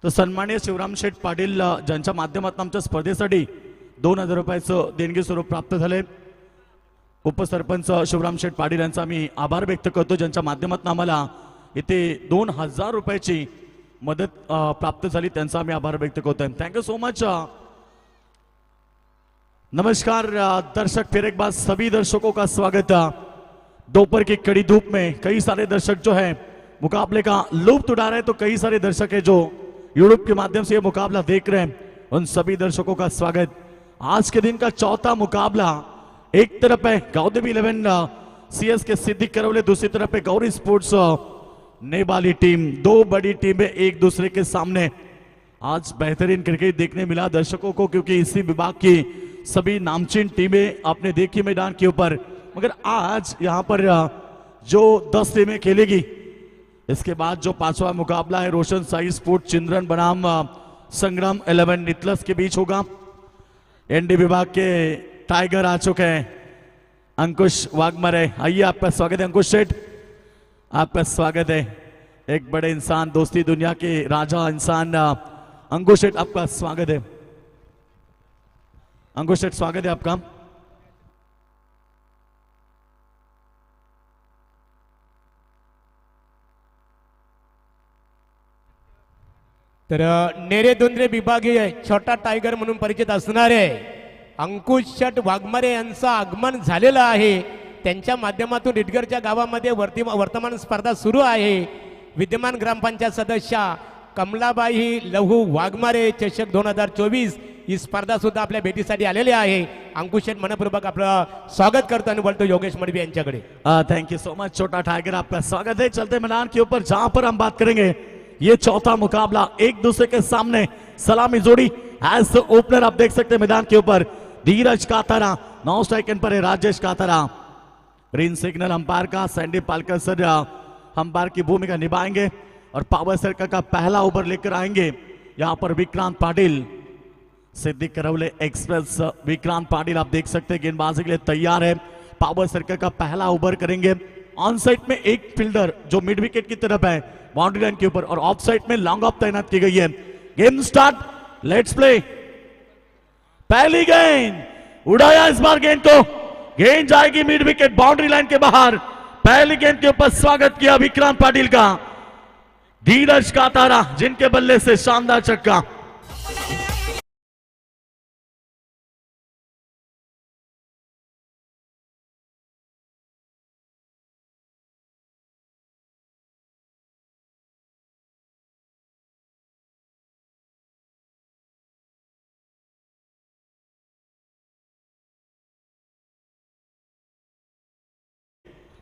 तर सन्माननीय शिवराम शेठ पाटील ज्यांच्या माध्यमातून आमच्या स्पर्धेसाठी 2000 रुपयाचं देणगी स्वरूप प्राप्त झाले, उपसरपंच शिवराम शेठ पाटील यांचा मी आभार व्यक्त करतो, ज्यांच्या माध्यमातून आम्हाला इथे 2000 रुपयाची मदत प्राप्त झाली, त्यांचा मी आभार व्यक्त करतोय। Thank you so much. नमस्कार दर्शक, फिर एक बार सभी दर्शकों का स्वागत। दोपहर की कड़ी धूप में कई सारे दर्शक जो है मुकाबले का लुत्फ उठा रहे हैं, तो कई सारे दर्शक है जो यूट्यूब के माध्यम से ये मुकाबला देख रहे हैं, उन सभी दर्शकों का स्वागत। आज के दिन का चौथा मुकाबला, एक तरफ है गौदेवी 11 सीएस के सिद्दीक करवले, दूसरी तरफ है गौरी स्पोर्ट्स नेवाली टीम। दो बड़ी टीमें एक दूसरे के सामने। आज बेहतरीन क्रिकेट देखने मिला दर्शकों को, क्योंकि इसी विभाग की सभी नामचीन टीमें आपने देखी मैदान के ऊपर, मगर आज यहां पर जो 10 टीमें खेलेगी, इसके बाद जो पांचवा मुकाबला है रोशन साई स्पोर्ट चिंद्रन बनाम संग्राम 11 नितलस के बीच होगा। एनडी विभाग के टाइगर आ चुके हैं, अंकुश वाघमारे। आइए, आपका स्वागत है अंकुश शेठ, आपका स्वागत है। एक बड़े इंसान, दोस्ती दुनिया के राजा इंसान अंकुश शेठ, आपका स्वागत है। अंकुश शेठ, स्वागत है आपका। तर नेरेदुंद्रे विभागीय छोटा टायगर म्हणून परिचित असणारे अंकुश शेठ वाघमारे यांचं आगमन झालेलं आहे। त्यांच्या माध्यमातून रिटगरच्या गावामध्ये वर्तमान स्पर्धा सुरू आहे। विद्यमान ग्रामपंचायत सदस्य कमलाबाई लहू वाघमारे चषक 2024 ही स्पर्धा सुद्धा आपल्या भेटीसाठी आलेली आहे। अंकुश शेठ मनपूर्वक आपलं स्वागत करतो आणि बोलतो योगेश मडवी यांच्याकडे। थैंक यू सो मच छोटा टाइगर, आपका स्वागत है। चलते मैदान के ऊपर जहां पर हम बात करेंगे ये चौथा मुकाबला, एक दूसरे के सामने सलामी जोड़ी। एज ओपनर आप देख सकते हैं मैदान के ऊपर धीरज कातारा, नौ स्ट्राइक पर है राजेश कातारा। ग्रीन सिग्नल अंपायर का सैंडी पालकर सर अंपायर की भूमिका निभाएंगे और पावर सर्कल का पहला ओवर लेकर आएंगे यहां पर विक्रांत पाटिल। सिद्दीक करवले एक्सप्रेस विक्रांत पाटिल आप देख सकते हैं गेंदबाजी के लिए तैयार है। पावर सर्कल का पहला ओवर करेंगे। ऑन साइड में एक फील्डर जो मिड विकेट की तरफ है बाउंड्री लाइन के ऊपर, और ऑफ साइड में लॉन्ग ऑफ तैनात की गई है। Game start, let's play. पहली गेंद उड़ाया इस बार गेंद को, गेंद जाएगी मिड विकेट बाउंड्री लाइन के बाहर। पहली गेंद के ऊपर स्वागत किया विक्रांत पाटिल का। धीरज कातारा जिनके बल्ले से शानदार छक्का।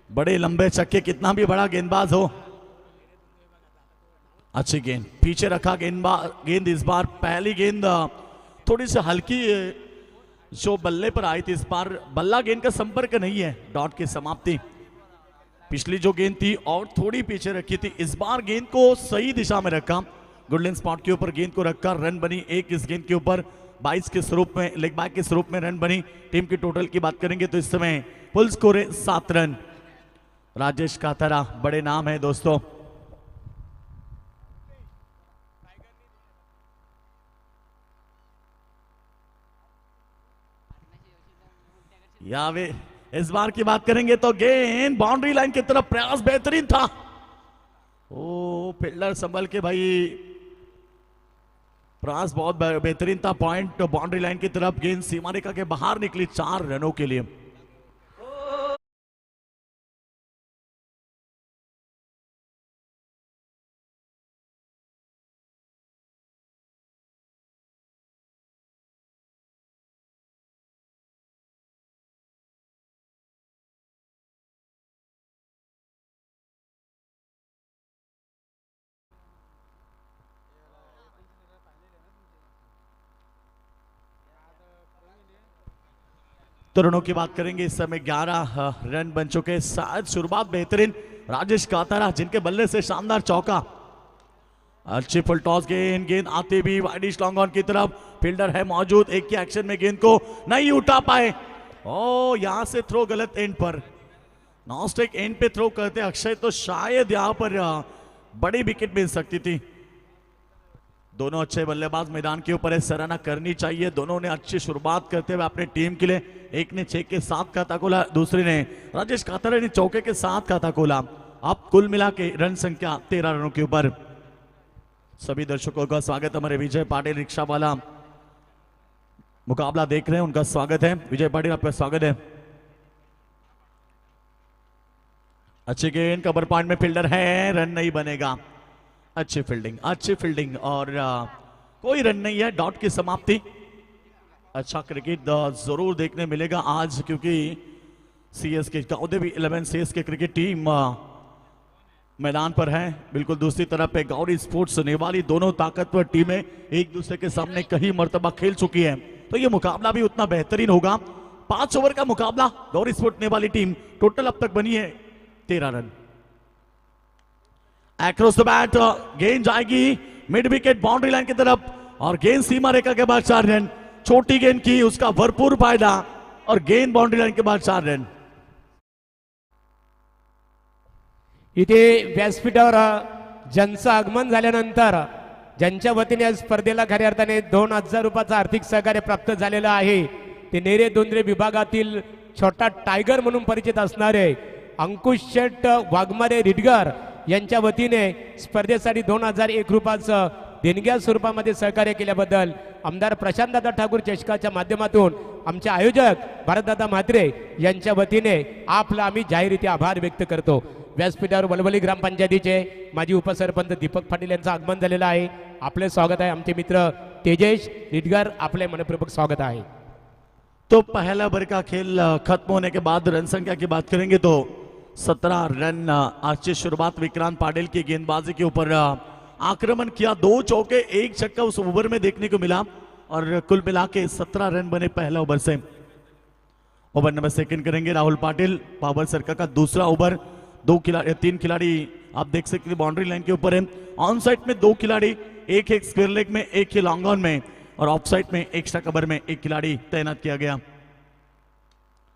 बड़े लंबे छक्के, कितना भी बड़ा गेंदबाज हो, अच्छी गेंद पीछे रखा गेंद इस बार पहली गेंद थोड़ी सी हल्की जो बल्ले पर आई थी, इस बार बल्ला गेंद का संपर्क नहीं है, डॉट की समाप्ति। पिछली जो गेंद थी और थोड़ी पीछे रखी थी, इस बार गेंद को सही दिशा में रखा, गुडलैंड स्पॉट के ऊपर गेंद को रखकर रन बनी एक इस गेंद के ऊपर। 22 के स्वरूप में, लेग बैक के स्वरूप में रन बनी। टीम की टोटल की बात करेंगे तो इस समय फुल स्कोर है 7 रन। राजेश कातारा बड़े नाम है दोस्तों। यावे इस बार की बात करेंगे तो गेंद बाउंड्री लाइन की तरफ, प्रयास बेहतरीन था। ओ फील्डर संभल के भाई, प्रयास बहुत बेहतरीन था। पॉइंट बाउंड्री लाइन की तरफ, गेंद सीमा रेखा के बाहर निकली 4 रनों के लिए। तरुणों की बात करेंगे, इस समय 11 रन बन चुके। शायद शुरुआत बेहतरीन राजेश कातारा जिनके बल्ले से शानदार चौका। अच्छी फुल टॉस गेंद आते भी वाइडिश लॉन्ग ऑन की तरफ, फील्डर है मौजूद, एक के एक्शन में गेंद को नहीं उठा पाए। ओ यहां से थ्रो गलत एंड पर, नॉन स्ट्राइक एंड पे थ्रो करते अक्षय तो शायद यहां पर बड़ी विकेट मिल सकती थी। दोनों अच्छे बल्लेबाज मैदान के ऊपर है, सराहना करनी चाहिए। दोनों ने अच्छी शुरुआत करते हुए अपने टीम के लिए, एक ने 6 के 7 खाता खोला, दूसरे ने राजेश कातारा ने चौके के 7 खाता खोला। अब कुल मिला के रन संख्या 13 रनों के ऊपर। सभी दर्शकों का स्वागत। हमारे विजय पाटिल रिक्शा वाला मुकाबला देख रहे हैं, उनका स्वागत है। विजय पाटिल आपका स्वागत है। अच्छी गेंद, कवर पॉइंट में फील्डर है, रन नहीं बनेगा। अच्छी फील्डिंग और कोई रन नहीं है, डॉट की समाप्ति। अच्छा क्रिकेट जरूर देखने मिलेगा आज, क्योंकि सीएसके गाउदेवी 11 सीएसके क्रिकेट टीम मैदान पर है। बिल्कुल दूसरी तरफ पे गौरी स्पोर्ट्स नेवाली, दोनों ताकतवर टीमें एक दूसरे के सामने कई मर्तबा खेल चुकी है, तो ये मुकाबला भी उतना बेहतरीन होगा। 5 ओवर का मुकाबला, गौरी स्पोर्ट्स नेवाली टीम, टोटल अब तक बनी है 13 रन। एक्रोस द बैट, गेंद जाएगी मिड विकेट बाउंड्री लाइन की तरफ और गेंद सीमा रेखा के बाद 4 रन। छोटी गेंद की, उसका भरपूर फायदा और गेंद बाउंड्री लाइन के बाद 4 रन। इथे व्यासपीठावर ज्यांचं आगमन झाल्यानंतर ज्यांच्या वतीने या स्पर्धेला खऱ्या अर्थाने 2000 रुपयाचं आर्थिक सहकार्य प्राप्त झालेलं आहे, ते नेरे दोंद्रे विभागातील छोटा टायगर म्हणून परिचित असणारे अंकुश शेट वाघमारे रिडगर यांच्या वतीने स्पर्धेसाठी 2001 रुपयाचं देणग्या स्वरूपामध्ये सहकार्य केल्याबद्दल आमदार प्रशांतदादा ठाकूर चषकाच्या माध्यमातून आमचे आयोजक भारतदादा म्हात्रे यांच्या वतीने आपला आम्ही जाहीररीत्या आभार व्यक्त करतो। व्यासपीठावर वलवली ग्रामपंचायतीचे माजी उपसरपंच दीपक पाटील यांचं आगमन झालेलं आहे। आपले स्वागत आहे। आमचे मित्र तेजेश रिडगर, आपले मनपूर्वक स्वागत आहे। तो पहला ओवर का खेल खत्म होने के बाद रन संख्या की बात करेंगे तो 17 रन। अच्छी शुरुआत विक्रांत पाटिल की गेंदबाजी के ऊपर आक्रमण किया, 2 चौके 1 छक्का उस ओवर में देखने को मिला और कुल मिला के 17 रन बने पहला ओवर से। ओवर नंबर सेकंड करेंगे राहुल पाटिल, पावर सर्कल का दूसरा ओवर। 3 खिलाड़ी आप देख सकते हैं बाउंड्री लाइन के ऊपर है। ऑन साइड में 2 खिलाड़ी, एक स्क्वायर लेग में, एक ही लॉन्ग ऑन में और ऑफ साइड में एक्स्ट्रा कवर में 1 खिलाड़ी तैनात किया गया।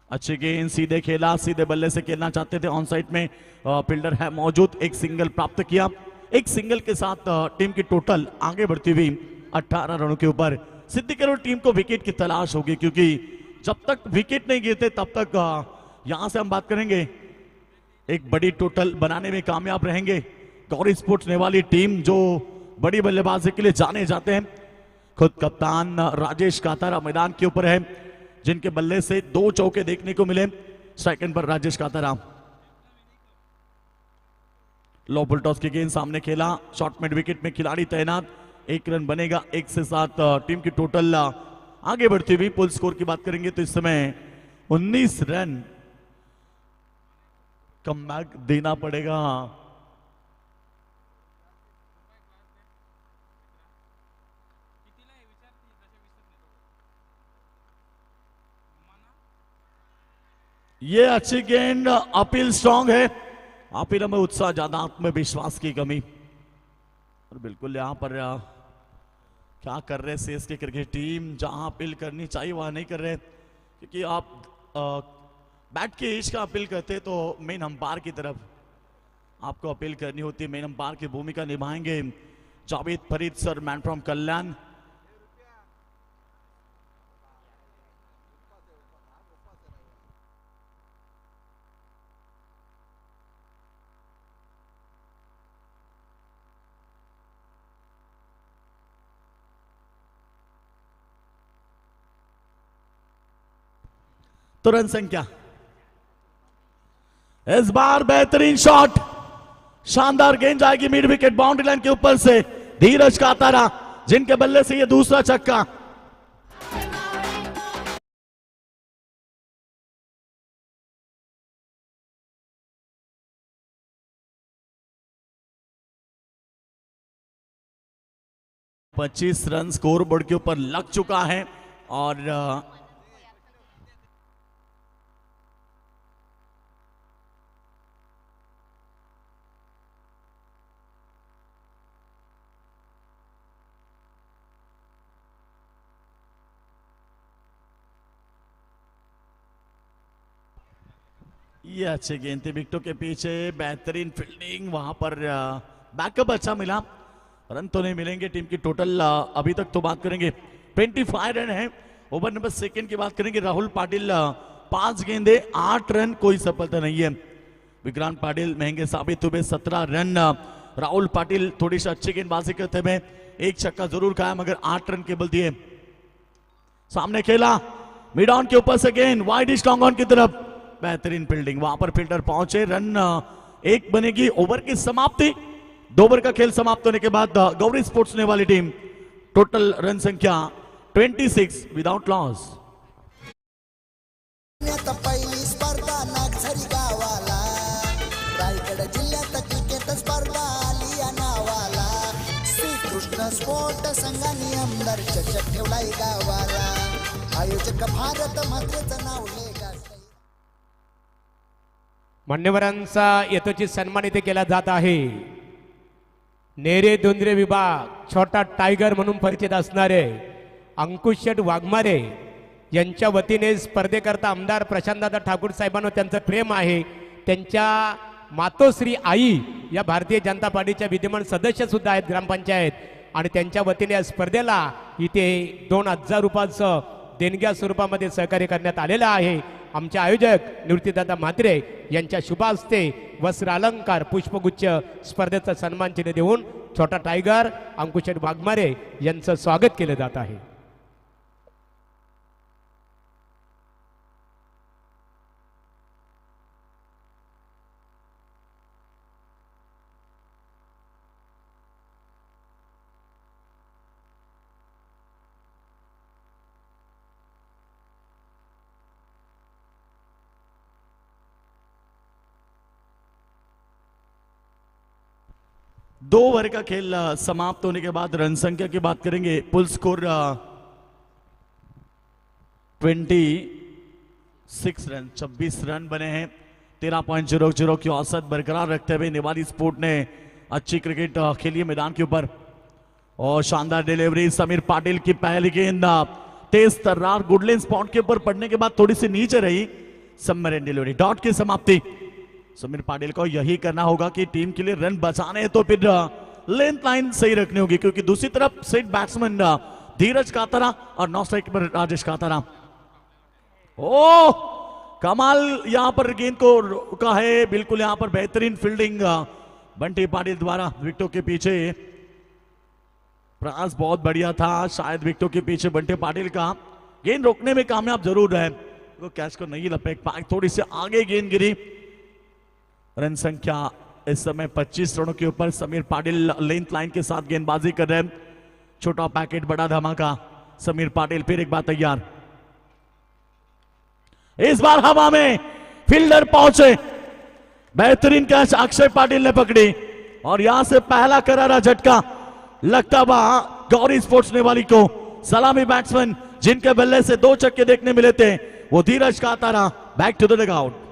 अच्छी गेंद, सीधे खेला, सीधे बल्ले से खेलना चाहते थे। ऑन साइड में फील्डर है मौजूद, एक सिंगल प्राप्त किया। एक सिंगल के साथ टीम की टोटल आगे बढ़ती हुई 18 रनों के ऊपर। सिद्दीकी टीम को विकेट की तलाश होगी, क्योंकि जब तक विकेट नहीं गिरते तब तक यहां से हम बात करेंगे एक बड़ी टोटल बनाने में कामयाब रहेंगे। गौरी स्पोर्ट्स नेवाली टीम जो बड़ी बल्लेबाजी के लिए जाने जाते हैं, खुद कप्तान राजेश कातारा मैदान के ऊपर है, जिनके बल्ले से 2 चौके देखने को मिले। सेकंड पर राजेश कातारा, लो फुल टॉस की गेंद सामने खेला, शॉर्ट मिड विकेट में खिलाड़ी तैनात, 1 रन बनेगा। 1 से 7 टीम की टोटल आगे बढ़ती हुई। पुल स्कोर की बात करेंगे तो इस समय 19 रन कमबैक देना पड़ेगा। ये अच्छी गेंद, अपील स्ट्रांग है, अपील में उत्साह ज्यादा, आत्मविश्वास की कमी। और बिल्कुल यहां पर क्या कर रहे सीएसके क्रिकेट टीम, जहां अपील करनी चाहिए वहां नहीं कर रहे, क्योंकि आप बैट के एज का अपील करते तो मेन अंपायर की तरफ आपको अपील करनी होती है। मेन अंपायर की भूमिका निभाएंगे Javed Farid sir, man from Kalyan. तो रन संख्या इस बार बेहतरीन शॉट, शानदार गेंद जाएगी मिड विकेट बाउंड्री लाइन के ऊपर से। धीरज कातारा, जिनके बल्ले से ये दूसरा छक्का। पच्चीस रन स्कोर बोर्ड के ऊपर लग चुका है और ये अच्छे गेंद थे विकेटों के पीछे, बेहतरीन फील्डिंग, वहां पर बैकअप अच्छा मिला। रन तो नहीं मिलेंगे टीम की टोटल अभी तक तो बात करेंगे 25 रन है। ओवर नंबर सेकंड की बात करेंगे राहुल पाटिल 5 गेंदे 8 रन, कोई सफलता नहीं है। विक्रांत पाटिल महंगे साबित हुए 17 रन। राहुल पाटिल थोड़ी सी अच्छी गेंदबाजी करते हुए एक छक्का जरूर खाया मगर 8 रन केवल दिए। सामने खेला मिड ऑन के ऊपर से गेंद वाइड लॉन्ग ऑन की तरफ, बेहतरीन फील्डिंग, वहां पर फील्डर पहुंचे, रन 1 बनेगी। ओवर की समाप्ति, 2 ओवर का खेल समाप्त होने के बाद गौरी स्पोर्ट्स ने वाली टीम टोटल रन संख्या 26 विदाउट लॉस। पहिली स्पर्धा नागझरी गावाला, रायगड जिल्ह्यात क्रिकेट स्पर्धा आली या नावाला, श्रीकृष्ण स्पोर्ट संघाने आमदार चषक ठेवलाय गावाला, आयोजक भारत मातेचं नाव गाजलंय। मान्यवरांचा यथोचित सन्मान इथे केला जात आहे। नेरे दुंद्रे विभाग छोटा टायगर म्हणून परिचित असणारे अंकुश शेठ वाघमारे यांच्या वतीने स्पर्धेकरता आमदार प्रशांतदादा ठाकूर साहेबांवर त्यांचं प्रेम आहे। त्यांच्या मातोश्री आई या भारतीय जनता पार्टीच्या विद्यमान सदस्य सुद्धा आहेत ग्रामपंचायत, आणि त्यांच्या वतीने या स्पर्धेला इथे 2000 रुपयाचं देणग्या स्वरूपामध्ये सहकार्य करण्यात आलेलं आहे। आमचे आयोजक निवृत्तीदादा म्हात्रे यांच्या शुभ हस्ते वस्त्र अलंकार पुष्पगुच्छ स्पर्धेचा सन्मान चिन्ह देऊन छोटा टायगर अंकुश वाघमारे यांचं स्वागत केलं जात आहे। दो ओवर का खेल समाप्त होने के बाद रन संख्या की बात करेंगे। पुल स्कोर 26 रन, 26 रन बने हैं। 13.00 की औसत बरकरार रखते हुए निवाली स्पोर्ट ने अच्छी क्रिकेट खेली मैदान के ऊपर, और शानदार डिलीवरी समीर पाटिल की पहली गेंद तेज तर्रार गुडलेन स्पॉट के ऊपर पड़ने के बाद थोड़ी सी नीचे रही, सबमरीन डिलीवरी, डॉट की समाप्ति। समीर पाटिल को यही करना होगा कि टीम के लिए रन बचाने हैं तो फिर लेंथ लाइन सही रखनी होगी, क्योंकि दूसरी तरफ सेट बैट्समैन धीरज कातरा और नॉन स्ट्राइक पर राजेश कातरा। ओ कमाल यहां पर गेंद को रोका है, बिल्कुल यहां पर बेहतरीन फील्डिंग बंटी पाटिल द्वारा। विकेटों के पीछे प्रयास बहुत बढ़िया था, शायद विकेटों के पीछे बंटी पाटिल का गेंद रोकने में कामयाब जरूर है, वो कैच को नहीं लपेट पाए, थोड़ी सी आगे गेंद गिरी। रन संख्या इस समय 25 रनों के ऊपर। समीर पाटिल लेंथ लाइन के साथ गेंदबाजी कर रहे हैं, छोटा पैकेट बड़ा धमाका। समीर पाटिल फिर एक बार तैयार, इस बार हवा में फील्डर पहुंचे, बेहतरीन कैच अक्षय पाटिल ने पकड़ी, और यहां से पहला करारा झटका लगता हुआ गौरी स्पोर्ट्स ने वाली को। सलामी बैट्समैन जिनके बल्ले से 2 छक्के देखने मिले थे वो Dheeraj Katara. Back to the dugout.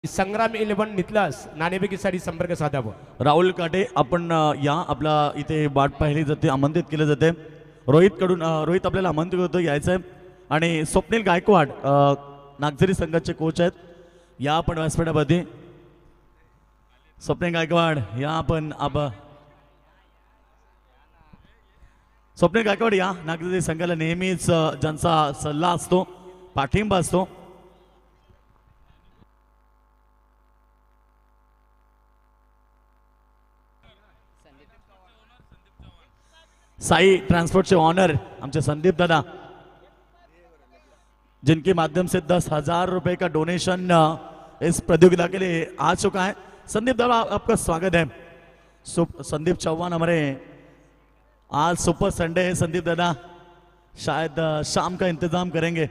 Sangram 11 नितलास नाणेफेकीसाठी संपर्क साधावा। राहुल काटे आपण या आपला इथे वाट पाहिली जाते, आमंत्रित केले जाते। रोहित कडून रोहित आपल्याला आमंत्रित होतं यायचं आहे, आणि स्वप्नील गायकवाड नागझरी संघाचे कोच आहेत, या आपण व्यासपीठामध्ये स्वप्नील गायकवाड या आपण स्वप्नील गायकवाड या नागझरी संघाला नेहमीच ज्यांचा सल्ला असतो, पाठिंबा असतो। साई ट्रांसपोर्ट से ऑनर हमसे संदीप दादा, जिनके माध्यम से 10,000 रुपए का डोनेशन इस प्रतियोगिता के लिए आ चुका है। संदीप दादा आपका स्वागत है। संदीप चौहान हमारे, आज सुपर संडे है संदीप दादा, शायद शाम का इंतजाम करेंगे।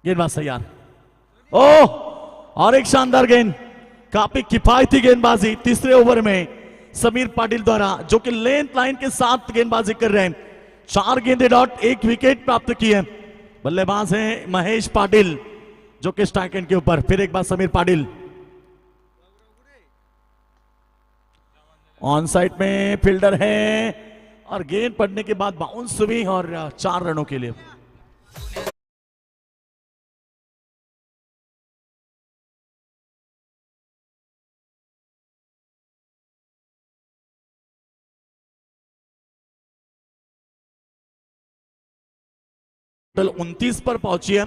गेंदबाज तैयार, ओह और एक शानदार गेंद, काफी किफायती गेंदबाजी तीसरे ओवर में समीर पाटिल द्वारा, जो कि लेंथ लाइन के साथ गेंदबाजी कर रहे हैं। 4 गेंदे डॉट, 1 विकेट प्राप्त की है। बल्लेबाज हैं महेश पाटिल जो कि स्ट्राइक एंड के ऊपर। फिर एक बार समीर पाटिल, ऑन साइड में फील्डर है और गेंद पड़ने के बाद बाउंस हुई और 4 रनों के लिए। टोटल 29 पर पहुंची है।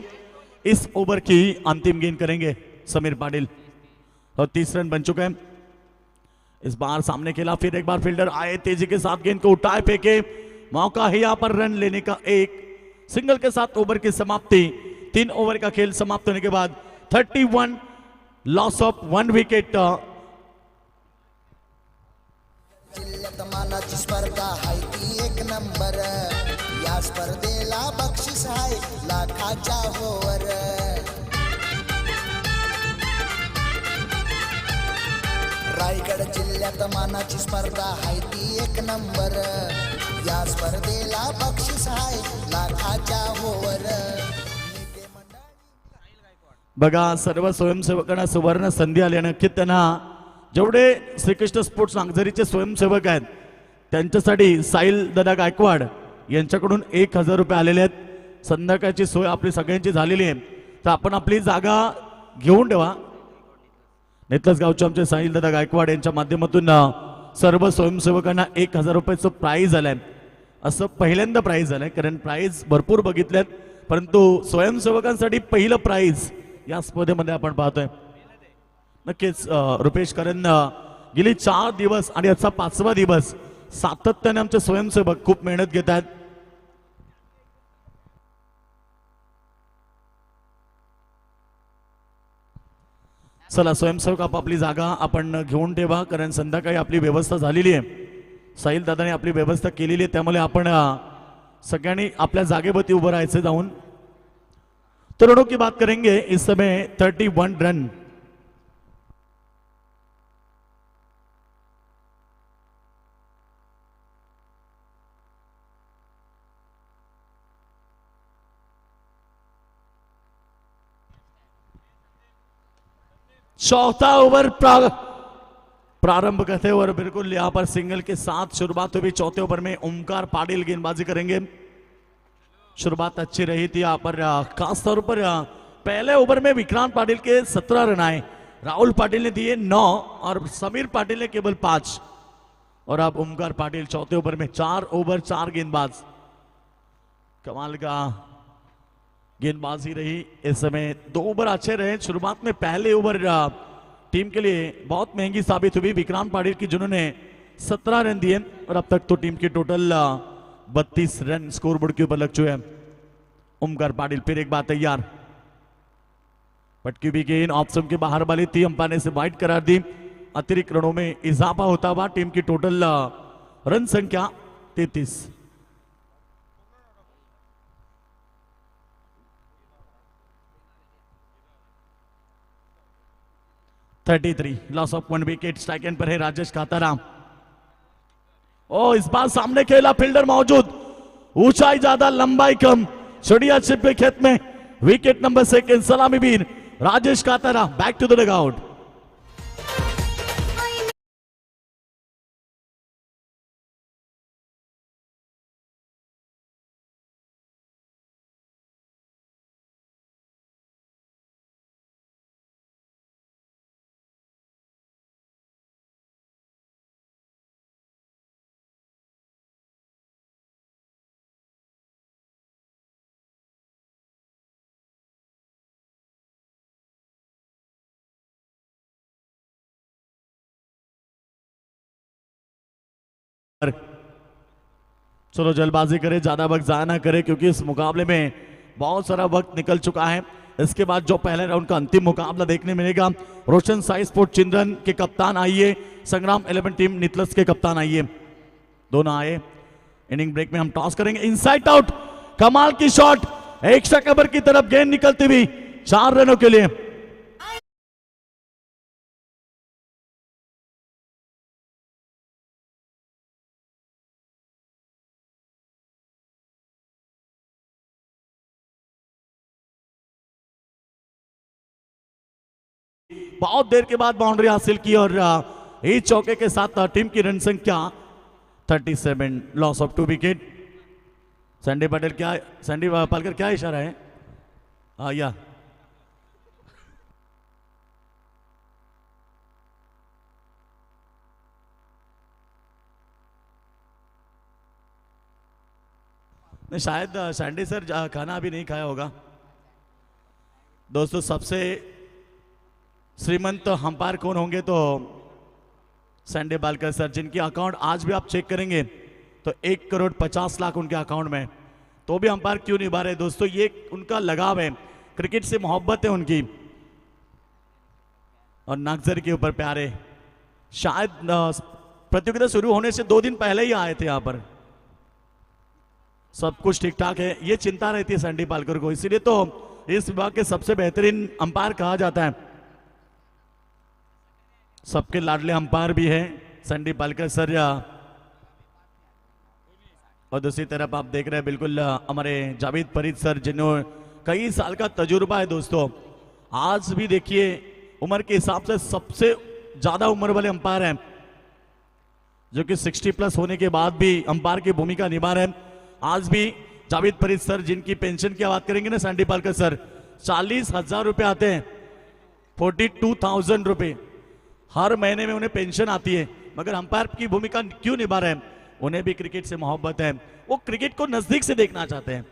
इस ओवर की अंतिम गेंद करेंगे समीर पाटिल और 30 रन बन चुके हैं। इस बार सामने खेला, फिर एक बार फील्डर आए, तेजी के साथ गेंद को उठाए, फेंके, मौका है यहां पर रन लेने का। एक सिंगल के साथ ओवर की समाप्ति। 3 ओवर का खेल समाप्त होने के बाद 31 लॉस ऑफ 1 विकेट। जिल्ह्यात मानाची स्पर्धा हाय ती 1 नंबर, या स्पर्धेला बक्षीस हाय लाखाच्या होवर. रायगड जिल्ह्यात मानाची स्पर्धा हाय ती 1 नंबर, या स्पर्धेला बक्षीस हाय लाखाच्या होवर. बघा, सर्व स्वयंसेवकांना सुवर्ण संधी आली आणि नक्कीच त्यांना जेवढे श्रीकृष्ण स्पोर्ट्स नागझरीचे स्वयंसेवक आहेत त्यांच्यासाठी साहिल दादा गायकवाड यांच्याकडून 1000 रुपये आलेले आहेत. संध्याकाळची सोय आपली सगळ्यांची झालेली आहे, तर आपण आपली जागा घेऊन ठेवा. नेतलस गावचे आमचे साहिल दादा गायकवाड यांच्या माध्यमातून सर्व स्वयंसेवकांना 1000 रुपयाचं प्राइज आलंय. असं पहिल्यांदा प्राइज आलंय, कारण प्राइज भरपूर बघितलेत, परंतु स्वयंसेवकांसाठी पहिलं प्राइज या स्पर्धेमध्ये आपण पाहतोय. नक्कीच रुपेश करण गेली 4 दिवस आणि याचा 5वा दिवस सातत्याने आमचे स्वयंसेवक खूप मेहनत घेत आहेत. चला स्वयंसेवक आपापली जागा आपण घेऊन ठेवा, कारण संध्याकाळी आपली व्यवस्था झालेली आहे. साहिल दादाने आपली व्यवस्था केलेली आहे, त्यामुळे आपण सगळ्यांनी आपल्या जागेवरती उभं राहायचं जाऊन. तो रनों की बात करेंगे. इस समय 31 रन. चौथा ओवर प्रारंभ करते हैं और बिल्कुल यहां पर सिंगल के साथ शुरुआत हुई. चौथे ओवर में ओमकार पाटिल गेंदबाजी करेंगे. शुरुआत अच्छी रही थी यहाँ पर, खास तौर पर पहले ओवर में विक्रांत पाटिल के 17 रन आए, राहुल पाटिल ने दिए 9 और समीर पाटिल ने केवल 5. और अब ओमकार पाटिल चौथे ओवर में 4 ओवर 4 गेंदबाज. कमाल का गेंदबाजी रही. इस समय 2 ओवर अच्छे रहे. शुरुआत में पहले ओवर टीम के लिए बहुत महंगी साबित हुई विक्रांत पाटिल की, जिन्होंने 17 रन दिए और अब तक तो टीम की टोटल 32 रन स्कोरबोर्ड के ऊपर लग चुके हैं. ओमकार पाटिल फिर एक बार तैयार, पटकी भी गेंद ऑप्शन के बाहर वाली थी, अंपायर ने इसे वाइड करार दी. अतिरिक्त रनों में इजाफा होता हुआ टीम की टोटल रन संख्या 33. Loss of 1 wicket. Strike and पर है राजेश कातारा. ओ इस बार सामने खेला, फील्डर मौजूद, ऊंचाई ज्यादा लंबाई कम, चिड़िया छिप के खेत में. विकेट नंबर 2 सलामी वीर Rajesh Katara back to the dugout. चलो जल्दबाजी करे, ज्यादा वक्त जाया ना करे, क्योंकि इस मुकाबले में बहुत सारा वक्त निकल चुका है. इसके बाद जो पहले राउंड का अंतिम मुकाबला देखने मिलेगा, रोशन साई स्पोर्ट चिंदन के कप्तान आइए, संग्राम 11 टीम नितलस के कप्तान आइए. दोनों आए. इनिंग ब्रेक में हम टॉस करेंगे. इनसाइड आउट, कमाल की शॉट, एक्स्ट्रा कवर की तरफ गेंद निकलती हुई 4 रनों के लिए. बहुत देर के बाद बाउंड्री हासिल की और इस चौके के साथ टीम की रन संख्या 37, loss of 2 wicket. Sandy Palkar क्या इशारा है? या नहीं, शायद सैंडी सर खाना अभी नहीं खाया होगा। दोस्तों, सबसे श्रीमंत अंपायर कौन होंगे तो सैंडी पालकर सर, जिनकी अकाउंट आज भी आप चेक करेंगे तो 1,50,00,000 उनके अकाउंट में, तो भी अंपायर क्यों नहीं बा रहे? दोस्तों, ये उनका लगाव है, क्रिकेट से मोहब्बत है उनकी, और नक्सर के ऊपर प्यार है। शायद प्रतियोगिता शुरू होने से 2 दिन पहले ही आए थे यहाँ पर। सब कुछ ठीक ठाक है, ये चिंता रहती है सैंडी पालकर को, इसीलिए तो इस विभाग के सबसे बेहतरीन अंपायर कहा जाता है। सबके लाडले अंपायर भी है सैंडी पालकर सर। और दूसरी तरफ आप देख रहे हैं बिल्कुल हमारे जावेद फरीद सर, जिन्होंने कई साल का तजुर्बा है। दोस्तों, आज भी देखिए उम्र के हिसाब से सबसे ज्यादा उम्र वाले अंपायर हैं, जो कि 60+ होने के बाद भी अंपायर की भूमिका निभा रहे हैं। आज भी जावेद फरीद सर, जिनकी पेंशन की बात करेंगे ना सैंडी पालकर सर, 40,000 रुपए आते हैं, 42,000 रुपए हर महीने में उन्हें पेंशन आती है, मगर अंपायर की भूमिका क्यों निभा रहे हैं? उन्हें भी क्रिकेट से मोहब्बत है, वो क्रिकेट को नजदीक से देखना चाहते हैं।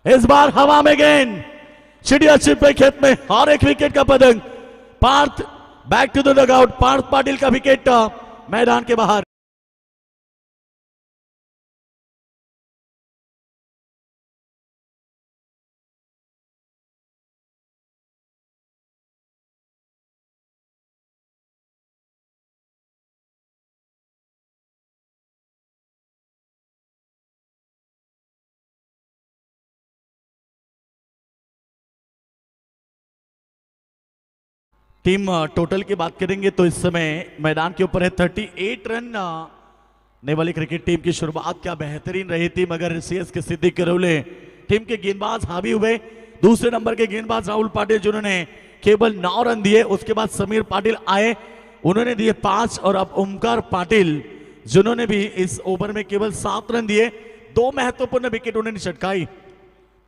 इस बार हवा में गेंद चिड़िया छिपे खेत में, और एक विकेट का पतंग। Parth back to the dugout, Parth Patil का विकेट मैदान के बाहर। टीम टोटल की बात करेंगे तो इस समय मैदान के ऊपर है 38 रन। नेवाली क्रिकेट टीम की शुरुआत क्या बेहतरीन रही थी, मगर सीएसके सिद्दीक करौले टीम के गेंदबाज हावी हुए। दूसरे नंबर के गेंदबाज राहुल पाटिल, जिन्होंने केवल 9 रन दिए। उसके बाद समीर पाटिल आए, उन्होंने दिए 5, और अब ओमकार पाटिल, जिन्होंने भी इस ओवर में केवल 7 रन दिए। 2 महत्वपूर्ण विकेट उन्होंने चटकाई।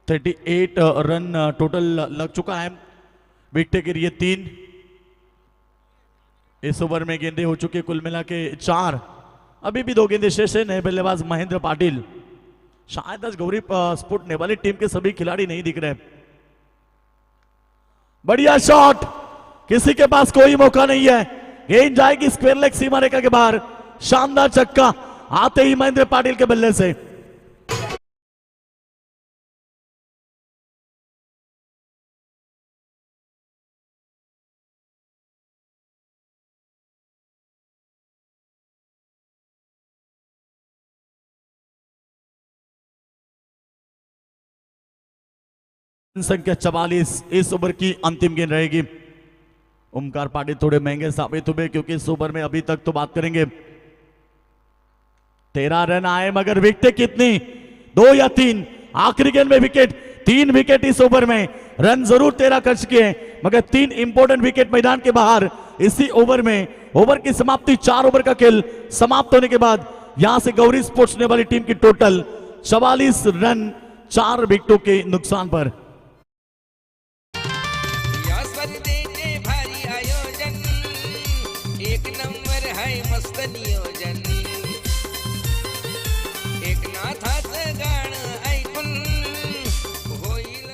38 रन टोटल लग चुका है। विकेट गिरी 3। इस ओवर में गेंदे हो चुके कुल मिला के 4। अभी भी 2 गेंदे शेष है। नए बल्लेबाज महेंद्र पाटिल। शायद आज गौरी स्पोर्ट नेवाली टीम के सभी खिलाड़ी नहीं दिख रहे। बढ़िया शॉट, किसी के पास कोई मौका नहीं है। गेंद जाएगी स्क्वायर लेग सीमा रेखा के बाहर। शानदार छक्का आते ही महेंद्र पाटिल के बल्ले से। संख्या 44 इस ओवर की अंतिम गेंद रहेगी। ओमकार पाटिल थोड़े महंगे साबित हुए, क्योंकि इस ओवर में अभी तक तो बात करेंगे 13 रन आए, मगर विकेट कितनी? 2 या 3? आखिरी गेंद में विकेट। 3 विकेट इस ओवर में। रन जरूर 13 कर चुके हैं, मगर 3 इंपॉर्टेंट विकेट मैदान के बाहर इसी ओवर में। ओवर की समाप्ति 4 ओवर का खेल समाप्त होने के बाद यहां से गौरी स्पोर्ट्स नेवाली टीम की टोटल 44 रन 4 विकेटों के नुकसान पर। एक नंबर है मस्त नियोजन, एकनाथाचं गाणं ऐकून होईल।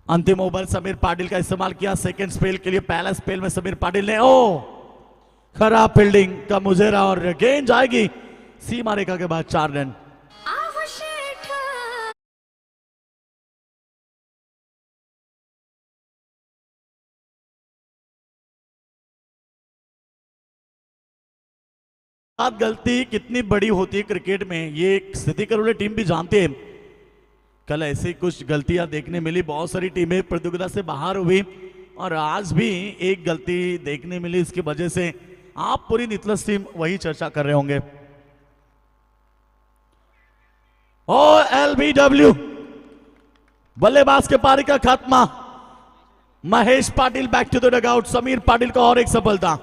अंतिम ओवर समीर पाटिल का इस्तेमाल किया सेकंड स्पेल के लिए। पहला स्पेल में समीर पाटिल ने ओ खराब फील्डिंग का मुजेरा और गेंद जाएगी सीमा रेखा के बाद 4 रन। बात गलती कितनी बड़ी होती है क्रिकेट में, ये एक सिद्धि करोले टीम भी जानते हैं। कल ऐसी कुछ गलतियां देखने मिली, बहुत सारी टीमें प्रतियोगिता से बाहर हुई और आज भी एक गलती देखने मिली। इसकी वजह से आप पूरी नितलस टीम वही चर्चा कर रहे होंगे। ओ LBW बल्लेबाज के पारी का खात्मा। Mahesh Patil back to the dugout. Samir Patil का और एक सफलता।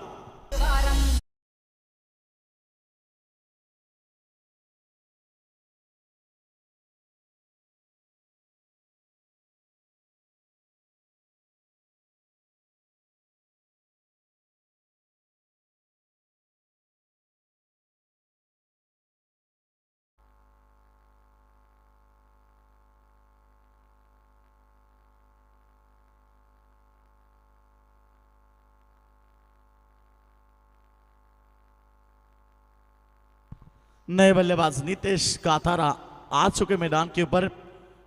नए बल्लेबाज नितेश काथारा आ चुके मैदान के ऊपर।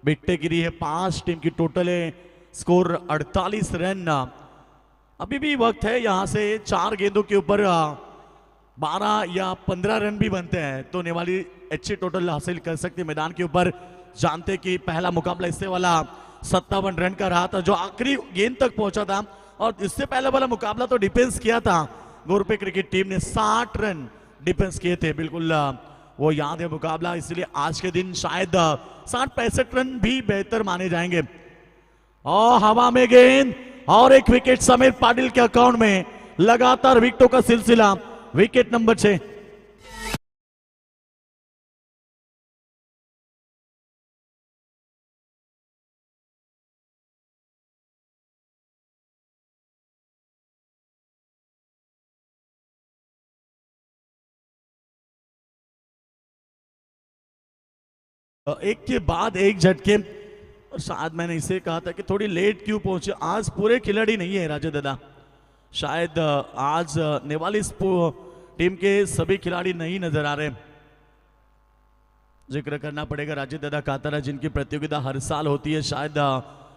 विकेटें गिरी है 5, टीम की टोटल है स्कोर 48 रन। अभी भी वक्त है, यहां से 4 गेंदों के ऊपर 12 या 15 रन भी बनते हैं तो नेवाली अच्छी टोटल हासिल कर सकती है। मैदान के ऊपर जानते कि पहला मुकाबला इससे वाला 57 रन का रहा था जो आखिरी गेंद तक पहुंचा था, और इससे पहले वाला मुकाबला तो डिफेंस किया था गोरपे क्रिकेट टीम ने, 60 रन डिफेंस किए थे। बिल्कुल वो याद है मुकाबला, इसलिए आज के दिन शायद 60-65 रन भी बेहतर माने जाएंगे। और हवा में गेंद और एक विकेट समीर पाटिल के अकाउंट में। लगातार विकेटों का सिलसिला। Wicket number 6। एक के बाद एक झटके, और शायद मैंने इसे कहा था कि थोड़ी लेट क्यों पहुंचे। आज पूरे खिलाड़ी नहीं है राजे दादा, शायद आज नेवाली टीम के सभी खिलाड़ी नहीं नजर आ रहे। जिक्र करना पड़ेगा राजे दादा कातारा जिनकी प्रतियोगिता हर साल होती है। शायद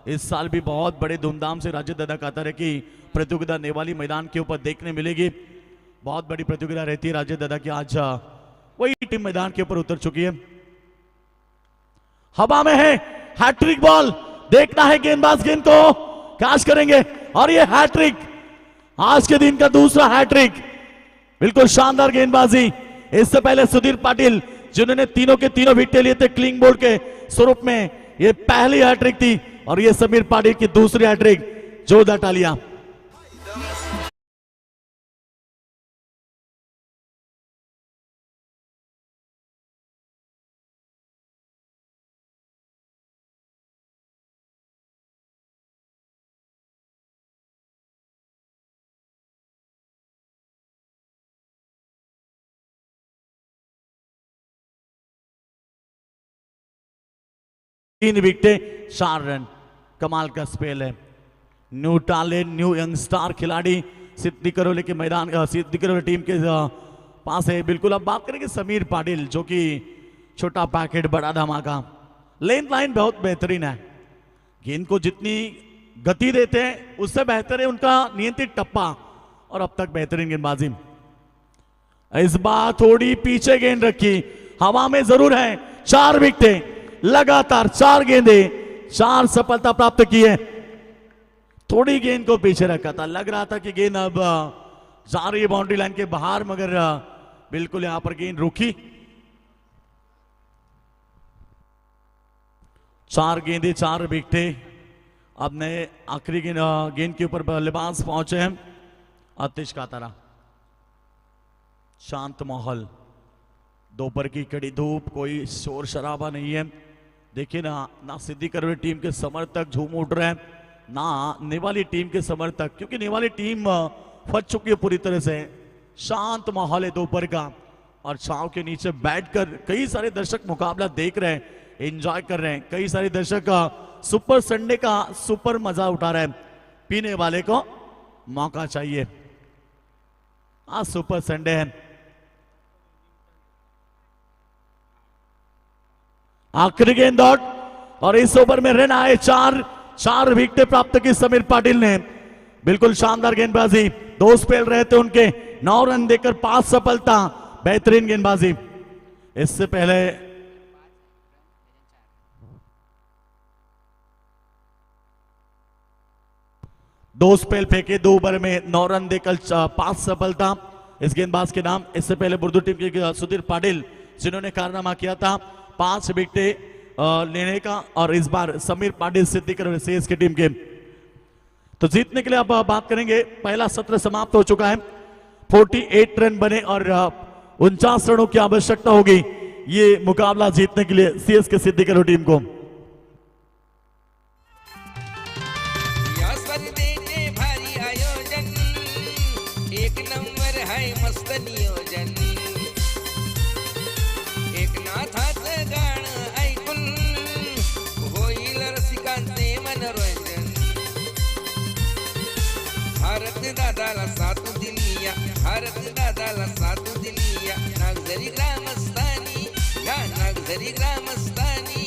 इस साल भी बहुत बड़े धूमधाम से राजे दादा कातारा की प्रतियोगिता नेवाली मैदान के ऊपर देखने मिलेगी। बहुत बड़ी प्रतियोगिता रहती है राजे दादा की। आज वही टीम मैदान के ऊपर उतर चुकी है। हवा में है हैट्रिक बॉल, देखना है गेंदबाज गेंद को कैच करेंगे, और ये हैट्रिक आज के दिन का दूसरा हैट्रिक। बिल्कुल शानदार गेंदबाजी। इससे पहले सुधीर पाटिल जिन्होंने तीनों के तीनों विकेट लिए थे क्लीन बोल्ड के स्वरूप में, ये पहली हैट्रिक थी, और ये समीर पाटिल की दूसरी हैट्रिक। जोरदार तालियां। तीन विकेटें 4 रन। कमाल का स्पेल है। New talent, new young star खिलाड़ी सिद्धि करोले के मैदान, सिद्धि करोले टीम के पास है। बिल्कुल अब बात करेंगे समीर पाटिल जो कि छोटा पैकेट बड़ा धमाका। लेंथ लाइन बहुत बेहतरीन है। गेंद को जितनी गति देते हैं उससे बेहतर है उनका नियंत्रित टप्पा, और अब तक बेहतरीन गेंदबाजी। इस बार थोड़ी पीछे गेंद रखी, हवा में जरूर है। 4 विकेटें लगातार, 4 गेंदे, 4 सफलता प्राप्त की है। थोड़ी गेंद को पीछे रखा था, लग रहा था कि गेंद अब जा रही है बाउंड्री लाइन के बाहर, मगर बिल्कुल यहां पर गेंद रुकी। 4 गेंदे 4 विकेटें। अब नए आखिरी गेंद के ऊपर बल्लेबाज पहुंचे हैं आतिश कातारा। शांत माहौल, दोपहर की कड़ी धूप, कोई शोर शराबा नहीं है। देखिए ना सिद्धि करोले टीम के समर्थक झूम उठ रहे हैं, ना नेवाली टीम के समर्थक, क्योंकि नेवाली टीम फंस चुकी है पूरी तरह से। शांत माहौल है दोपहर का, और छांव के नीचे बैठकर कई सारे दर्शक मुकाबला देख रहे हैं, एंजॉय कर रहे हैं। कई सारे दर्शक सुपर संडे का सुपर मजा उठा रहे हैं। पीने वाले को मौका चाहिए। आज सुपर संडे है। आखिरी गेंद आउट और इस ओवर में रन आए चार विकेट प्राप्त की समीर पाटिल ने। बिल्कुल शानदार गेंदबाजी, 2 स्पेल रहे थे उनके, 9 रन देकर 5 सफलता, बेहतरीन गेंदबाजी। इससे पहले दो स्पेल फेंके, 2 ओवर में 9 रन देकर 5 सफलता इस गेंदबाज के नाम। इससे पहले बुर्दू टीम के सुधीर पाटिल जिन्होंने कारनामा किया था 5 विकेट लेने का, और इस बार समीर पाटिल सिद्दीकर सीएस की टीम के। तो जीतने के लिए अब बात करेंगे। पहला सत्र समाप्त हो चुका है, 48 रन बने और 49 रनों की आवश्यकता होगी ये मुकाबला जीतने के लिए सीएस के सिद्दीकर टीम को। या स्पर्धेचे भारी आयोजन, एक नंबर हाय मस्त नियोजन, एकनाथाचं गाणं ऐकून होईल रसिकांचे मनोरंजन। भारत दादाला साथ दिली या, भारत दादाला साथ दिली या, नागझरी ग्रामस्थानी, या नागझरी ग्रामस्थानी।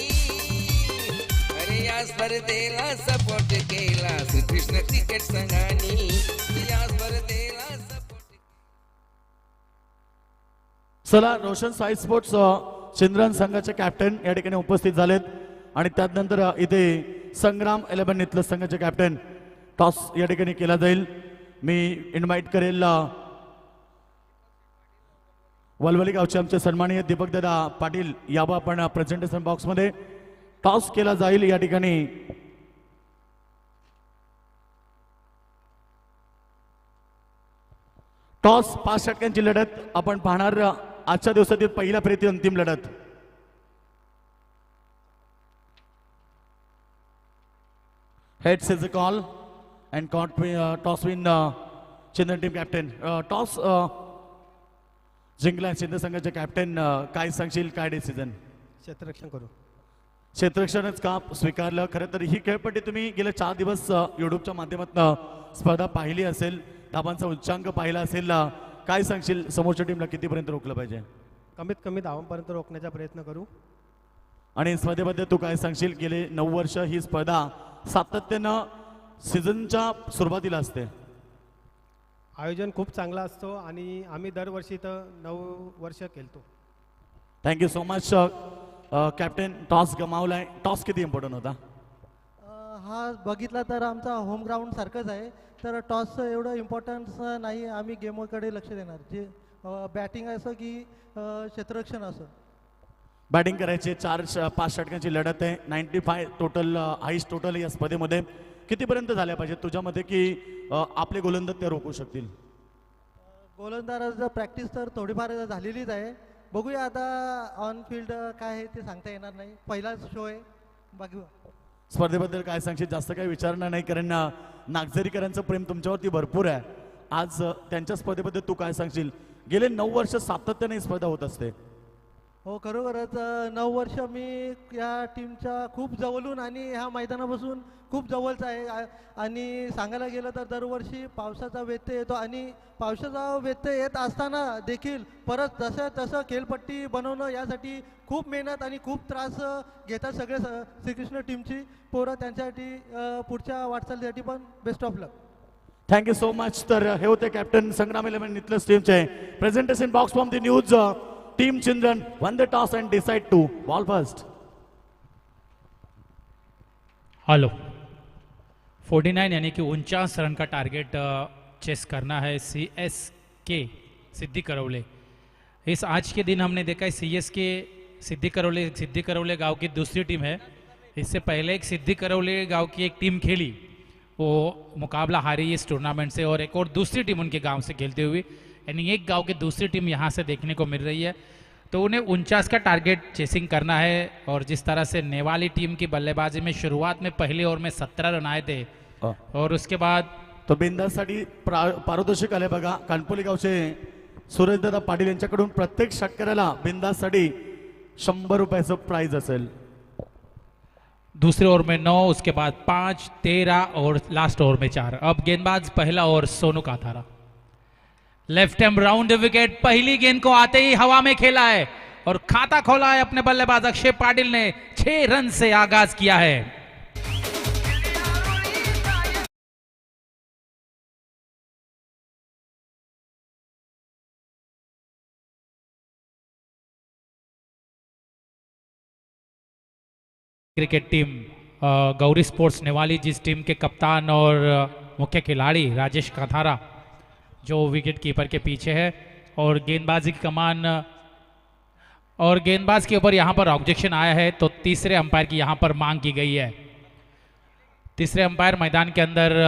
अरे या स्पर्धेला सपोर्ट केला श्रीकृष्ण क्रिकेट संघानी, या स्पर्धेला सपोर्ट। चला, रोशन साई स्पोर्ट्स चिंद्रन संघाचे कॅप्टन या ठिकाणी उपस्थित झालेत आणि त्यानंतर इथे संग्राम 11 इथलं संघाचे कॅप्टन टॉस या ठिकाणी केला जाईल। मी इन्व्हाइट करेल वलवली गावचे आमचे सन्माननीय दीपक दादा पाटील यावं आपण प्रेझेंटेशन बॉक्स मध्ये। टॉस केला जाईल या ठिकाणी। टॉस 5 षटकांची लढत आपण पाहणार। आजच्या दिवसातील पहिल्या फेरीतील अंतिम लढत। Heads is a call and toss win Chindan team captain. Toss जिंकला सिंध संघाचे कॅप्टन, काय सांगशील, काय डिसिजन? क्षेत्ररक्षण करू। क्षेत्ररक्षणच का स्वीकारलं? खरं तर ही खेळपट्टी तुम्ही गेले 4 दिवस युट्यूबच्या माध्यमातून स्पर्धा पाहिली असेल, धावांचा उच्चांक पाहिला असेल, काय सांगशील समोरच्या टीमला कितीपर्यंत रोखलं पाहिजे? कमीत कमी धावांपर्यंत रोखण्याचा प्रयत्न करू। आणि स्पर्धेबद्दल तू काय सांगशील? गेले 9 वर्ष ही स्पर्धा सातत्यानं सीझनच्या सुरुवातीला असते, आयोजन खूप चांगला असतो आणि आम्ही दरवर्षी तर 9 वर्ष खेळतो। Thank you so much captain. Toss गमावलाय, टॉस किती इम्पॉर्टंट होता? हा बघितला तर आमचा होम ग्राउंड सारखंच आहे, तर टॉसचं एवढं इम्पॉर्टन्स नाही। आम्ही गेमकडे लक्ष देणार, जे बॅटिंग असो की क्षेत्ररक्षण असो। बॅटिंग करायची, 4-5 षटकांची लढत आहे, 95 टोटल हाईस्ट टोटल या स्पर्धेमध्ये। कितीपर्यंत झाल्या पाहिजे तुझ्या मते की आपले गोलंदाज ते रोखू शकतील? गोलंदाजाचं प्रॅक्टिस तर थोडीफार झालेलीच आहे, बघूया आता ऑन फील्ड काय आहे ते सांगता येणार नाही, पहिलाच शो आहे, बघूया। स्पर्धेबद्दल काय सांगशील? जास्त काही विचारणार नाही, कारण नागझरीकरांचं प्रेम तुमच्यावरती भरपूर आहे। आज त्यांच्या स्पर्धेबद्दल तू काय सांगशील? गेले 9 वर्ष सातत्याने ही स्पर्धा होत असते। हो, खरोखरच 9 वर्ष मी या टीमच्या खूप जवळून आणि ह्या मैदानापासून खूप जवळचा आहे, आणि सांगायला गेलं तर दरवर्षी पावसाचा व्यत्यय येतो, आणि पावसाचा व्यत्यय येत असताना देखील परत तसं खेळपट्टी बनवणं यासाठी खूप मेहनत आणि खूप त्रास घेतात सगळे श्रीकृष्ण टीमची पोरं। त्यांच्यासाठी पुढच्या वाटचालीसाठी पण best of luck. Thank you so much. तर हे होते कॅप्टन संग्राम 11 इथलं टीमचे presentation box from the news team children. Won the toss and decide to bowl first. Hello 49 यानी कि 49 रन का टारगेट चेस करना है CSK सिद्धि करौले। इस आज के दिन हमने देखा है CSK सिद्धि करौले गांव की दूसरी टीम है। इससे पहले एक सिद्धि करौले गांव की एक टीम खेली, वो मुकाबला हारी इस टूर्नामेंट से, और एक और दूसरी टीम उनके गांव से खेलते हुए, यानी एक गांव की दूसरी टीम यहाँ से देखने को मिल रही है। तो उन्हें 49 का टारगेट चेसिंग करना है, और जिस तरह से नेवाली टीम की बल्लेबाजी में शुरुआत में पहले ओवर में 17 रन आए थे, और उसके बाद तो बिंदासाठी पारितोषिक आले बघा। कानपोली गावचे सूरजदादा पाटील यांच्याकडून प्रत्येक षटकाराला बिंदासाठी 100 रुपयाचं प्राइज असेल। दूसरे ओवर में 9, उसके बाद 5, 13 और लास्ट ओवर में 4। अब गेंदबाज पहला over Sonu Kathara. Left hand round wicket, पहली गेंद को आते ही हवा में खेला है और खाता खोला है अपने बल्लेबाज अक्षय पाटिल ने। 6 रन से आगाज किया है। क्रिकेट टीम गौरी स्पोर्ट्स नेवाली, जिस टीम के कप्तान और मुख्य खिलाड़ी राजेश काथारा जो विकेट कीपर के पीछे है, और गेंदबाजी की कमान, और गेंदबाज के ऊपर यहां पर ऑब्जेक्शन आया है तो तीसरे अंपायर की यहां पर मांग की गई है। तीसरे अंपायर मैदान के अंदर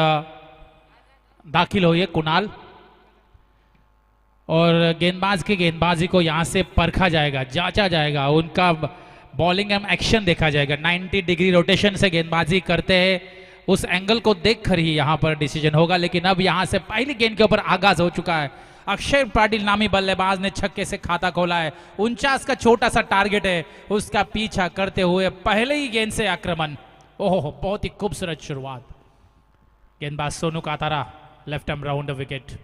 दाखिल हुई है कुणाल, और गेंदबाज की गेंदबाजी को यहां से परखा जाएगा, जांचा जाएगा, उनका बॉलिंग एंड एक्शन देखा जाएगा। 90 डिग्री रोटेशन से गेंदबाजी करते हैं, उस एंगल को देखकर ही यहां पर डिसीजन होगा। लेकिन अब यहां से पहली गेंद के ऊपर आगाज हो चुका है। अक्षय पाटिल नामी बल्लेबाज ने छक्के से खाता खोला है। 49 का छोटा सा टारगेट है, उसका पीछा करते हुए पहले ही गेंद से आक्रमण। ओह, बहुत ही खूबसूरत शुरुआत। गेंदबाज Sonu Kathara, left arm round wicket.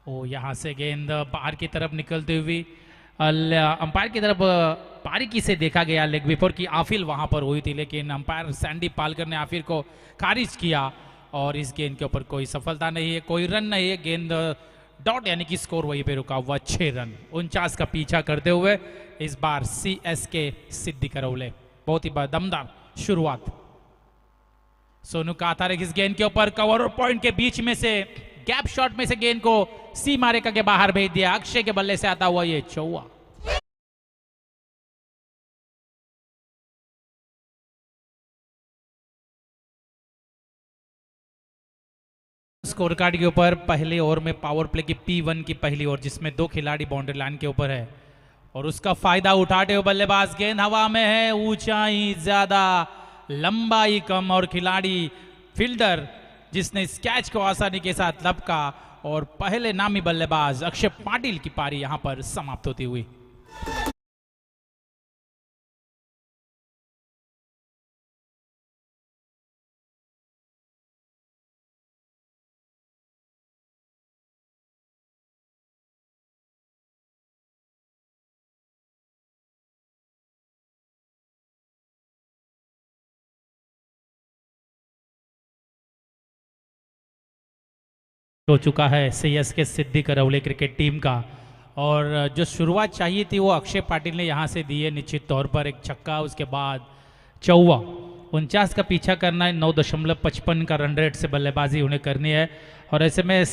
ओ, यहां से गेंद बाहर की तरफ निकलती हुई अंपायर की तरफ बारीकी से देखा गया। लेग बिफोर की आफिल वहां पर हुई थी, लेकिन अंपायर सैंडी पालकर ने आफिल को खारिज किया और इस गेंद के ऊपर कोई सफलता नहीं है, कोई रन नहीं है। गेंद डॉट यानी कि स्कोर वहीं पे रुका हुआ, 6 रन। 49 का पीछा करते हुए इस बार CSK सिद्धि करौले। बहुत ही दमदार शुरुआत। सोनू काथारा इस गेंद के ऊपर कवर पॉइंट के बीच में से गैप शॉट में से गेंद को सीमा रेखा के बाहर भेज दिया। अक्षय के बल्ले से आता हुआ ये चौवा। स्कोर कार्ड के ऊपर पहले ओवर में पावर प्ले की P1 की पहली ओवर, जिसमें 2 खिलाड़ी बाउंड्री लाइन के ऊपर है, और उसका फायदा उठाते हुए बल्लेबाज, गेंद हवा में है, ऊंचाई ज्यादा, लंबाई कम, और खिलाड़ी फील्डर जिसने इस कैच को आसानी के साथ लपका, और पहले नामी बल्लेबाज अक्षय पाटिल की पारी यहां पर समाप्त होती हुई। हो चुका है CSK सिद्धि करौले क्रिकेट टीम का, और जो शुरुआत चाहिए थी वो अक्षय पाटिल ने यहाँ से दी है निश्चित तौर पर। एक छक्का, उसके बाद चौवा। 49 का पीछा करना है, 9.55 का रन रेट से बल्लेबाजी उन्हें करनी है। और ऐसे में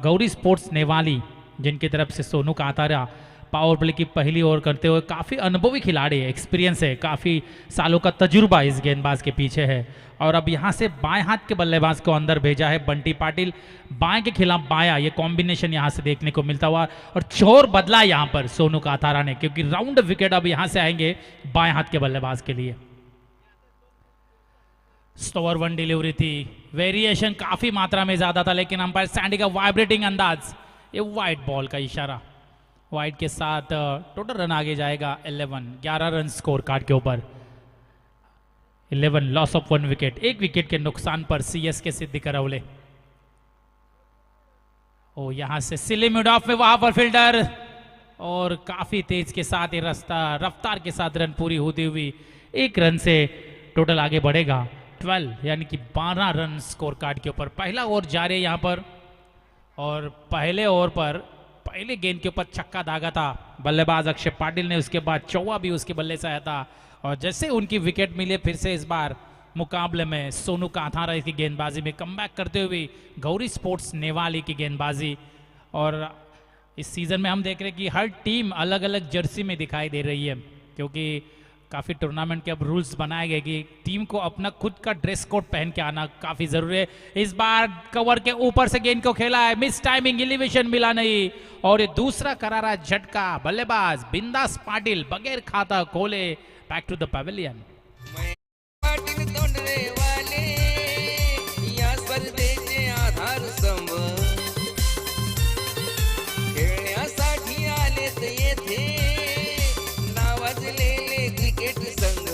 गौरी स्पोर्ट्स नेवाली, जिनकी तरफ से सोनू काथारा पावर प्ले की पहली ओवर करते हुए, काफ़ी अनुभवी खिलाड़ी है, एक्सपीरियंस है, काफ़ी सालों का तजुर्बा इस गेंदबाज के पीछे है। और अब यहाँ से बाएं हाथ के बल्लेबाज को अंदर भेजा है बंटी पाटिल, बाएं के खिलाफ बायां, ये कॉम्बिनेशन यहाँ से देखने को मिलता हुआ। और छोर बदला यहाँ पर सोनू काथारा ने, क्योंकि राउंड विकेट अब यहाँ से आएंगे बाएं हाथ के बल्लेबाज के लिए। स्टोवर 1 डिलीवरी थी, वेरिएशन काफी मात्रा में ज्यादा था, लेकिन अंपायर सैंडी का वाइब्रेटिंग अंदाज, ये वाइड बॉल का इशारा, वाइड के साथ टोटल रन आगे जाएगा 11 रन स्कोर कार्ड के ऊपर। 11 लॉस ऑफ 1 विकेट, 1 विकेट के नुकसान पर CSK सिद्धि करौले। ओ, यहां से सिली मिड ऑफ में वहां पर फील्डर, और काफी तेज के साथ ये रफ्तार के साथ रन पूरी होती हुई 1 रन से टोटल आगे बढ़ेगा 12, यानी कि 12 रन स्कोर कार्ड के ऊपर। पहला ओवर जारी है यहां पर, और पहले ओवर पर पहले गेंद के ऊपर छक्का दागा था बल्लेबाज अक्षय पाटिल ने, उसके बाद चौवा भी उसके बल्ले से आया था। और जैसे उनकी विकेट मिली, फिर से इस बार मुकाबले में सोनू काथारा की गेंदबाजी में कमबैक करते हुए गौरी स्पोर्ट्स नेवाली की गेंदबाजी। और इस सीजन में हम देख रहे हैं कि हर टीम अलग अलग जर्सी में दिखाई दे रही है, क्योंकि काफ़ी टूर्नामेंट के अब रूल्स बनाए गए कि टीम को अपना खुद का ड्रेस कोड पहन के आना काफ़ी ज़रूरी है। इस बार कवर के ऊपर से गेंद को खेला है, मिस टाइमिंग, एलिवेशन मिला नहीं, और ये दूसरा करारा झटका। बल्लेबाज बिंदास पाटिल बगैर खाता खोले back to the pavilion. Patil तोंडरेवाले या स्पर्धेचे आधारस्तंभ, खेळण्यासाठी आलेत येथे नावाजलेले क्रिकेट संघ।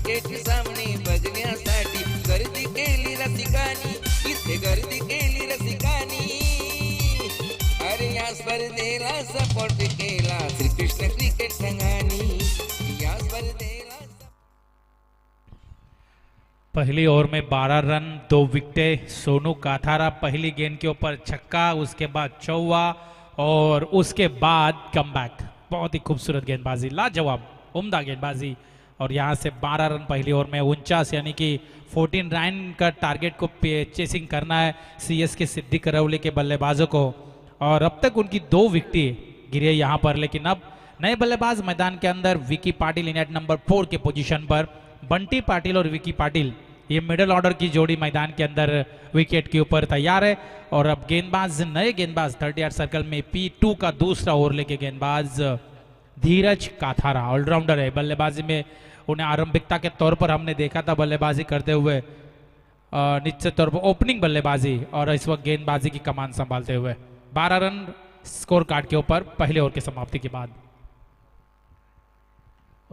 क्रिकेट सामने बघण्यासाठी गर्दी केली रसिकानी, इथे गर्दी केली रसिकानी. अरे या स्पर्धेला सपोर्ट केला श्रीकृष्ण क्रिकेट संघानी. या स्पर्धेला पहली ओवर में 12 रन 2 विकेटें. सोनू काथारा पहली गेंद के ऊपर छक्का, उसके बाद चौवा और उसके बाद कमबैक. बहुत ही खूबसूरत गेंदबाजी, लाजवाब उम्दा गेंदबाजी. और यहाँ से 12 रन पहली ओवर में 49 यानी कि 14 रन का टारगेट को चेसिंग करना है सीएसके सिद्दी करौली के बल्लेबाजों को. और अब तक उनकी 2 विकेटें गिरी है यहाँ पर, लेकिन अब नए बल्लेबाज मैदान के अंदर. विकी पाटिल इन एट नंबर 4 के पोजीशन पर. बंटी पाटिल और विकी पाटिल ये मिडिल ऑर्डर की जोड़ी मैदान के अंदर विकेट के ऊपर तैयार है. और अब गेंदबाज, नए गेंदबाज 30 यार्ड सर्कल में P2 का दूसरा ओवर लेके गेंदबाज धीरज काथारा ऑलराउंडर है. बल्लेबाजी में उन्हें आरंभिकता के तौर पर हमने देखा था बल्लेबाजी करते हुए, निश्चित तौर पर ओपनिंग बल्लेबाजी, और इस वक्त गेंदबाजी की कमान संभालते हुए. 12 रन स्कोर कार्ड के ऊपर पहले ओवर की समाप्ति के बाद.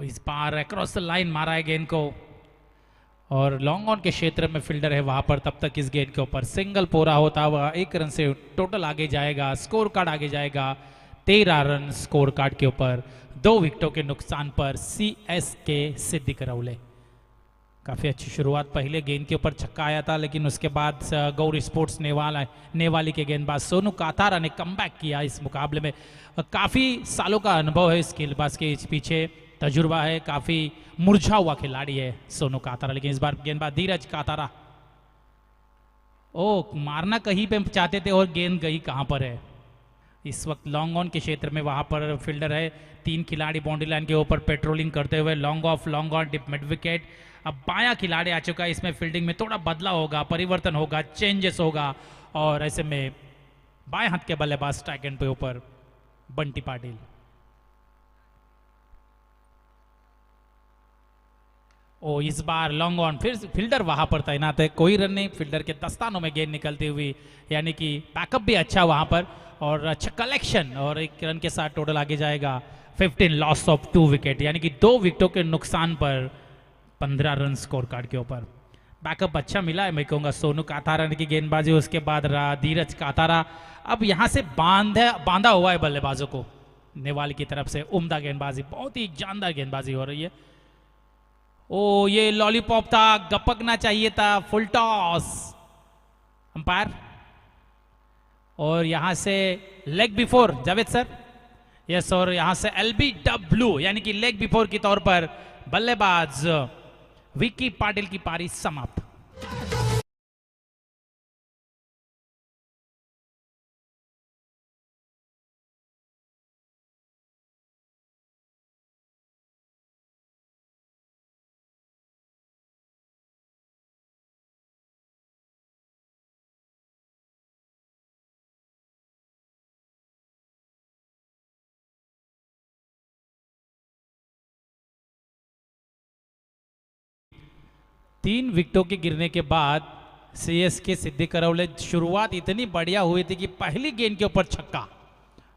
इस बार अक्रॉस द लाइन मारा है गेंद को, और लॉन्ग ऑन के क्षेत्र में फील्डर है वहां पर. तब तक इस गेंद के ऊपर सिंगल पूरा होता हुआ 1 रन से टोटल आगे जाएगा, स्कोर कार्ड आगे जाएगा 13 रन स्कोर कार्ड के ऊपर. 2 विकेटों के नुकसान पर सीएसके सिद्दी करौले. काफी अच्छी शुरुआत, पहले गेंद के ऊपर छक्का आया था, लेकिन उसके बाद गौरी स्पोर्ट्स नेवाली के गेंदबाज सोनू काथारा ने कमबैक किया इस मुकाबले में. काफी सालों का अनुभव है इस गेंदबाज के पीछे, तजुर्बा है, काफी मुरझा हुआ खिलाड़ी है सोनू काथारा. लेकिन इस बार गेंदबाज धीरज काथारा मारना कहीं पे चाहते थे और गेंद गई कहां पर है. इस वक्त लॉन्ग ऑन के क्षेत्र में वहां पर फील्डर है. 3 खिलाड़ी बाउंड्री लाइन के ऊपर पेट्रोलिंग करते हुए. Long off, long on, deep, mid wicket. अब बायां खिलाड़ी आ चुका है. इसमें फील्डिंग में थोड़ा बदलाव होगा, परिवर्तन होगा, चेंजेस होगा. और ऐसे में बाएं हाथ के बल्लेबाज स्ट्राइक एंड पे ऊपर बंटी पाटिल. इस बार लॉन्ग ऑन, फिर फील्डर वहां पर तैनात है. कोई रन नहीं, फील्डर के दस्तानों में गेंद निकलती हुई, यानी कि बैकअप भी अच्छा वहां पर, और अच्छा कलेक्शन, और 1 रन के साथ टोटल आगे जाएगा 15. लॉस ऑफ 2 विकेट, यानी कि 2 विकेटों के नुकसान पर 15 रन स्कोर कार्ड के ऊपर. बैकअप अच्छा मिला है मैं कहूंगा सोनू काथारा की गेंदबाजी, उसके बाद धीरज काथारा. अब यहां से बांधा हुआ है बल्लेबाजों को नेवाली की तरफ से. उम्दा गेंदबाजी, बहुत ही जानदार गेंदबाजी हो रही है. ये लॉलीपॉप था, गपकना चाहिए था. Full toss umpire. और यहां से leg before Javed sir, yes, और यहां से LBW यानी कि लेग बिफोर के तौर पर बल्लेबाज विकी पाटिल की पारी समाप्त. तीन विकेटों के गिरने के बाद सीएसके सिद्दी करौले शुरुआत इतनी बढ़िया हुई थी कि पहली गेंद के ऊपर छक्का.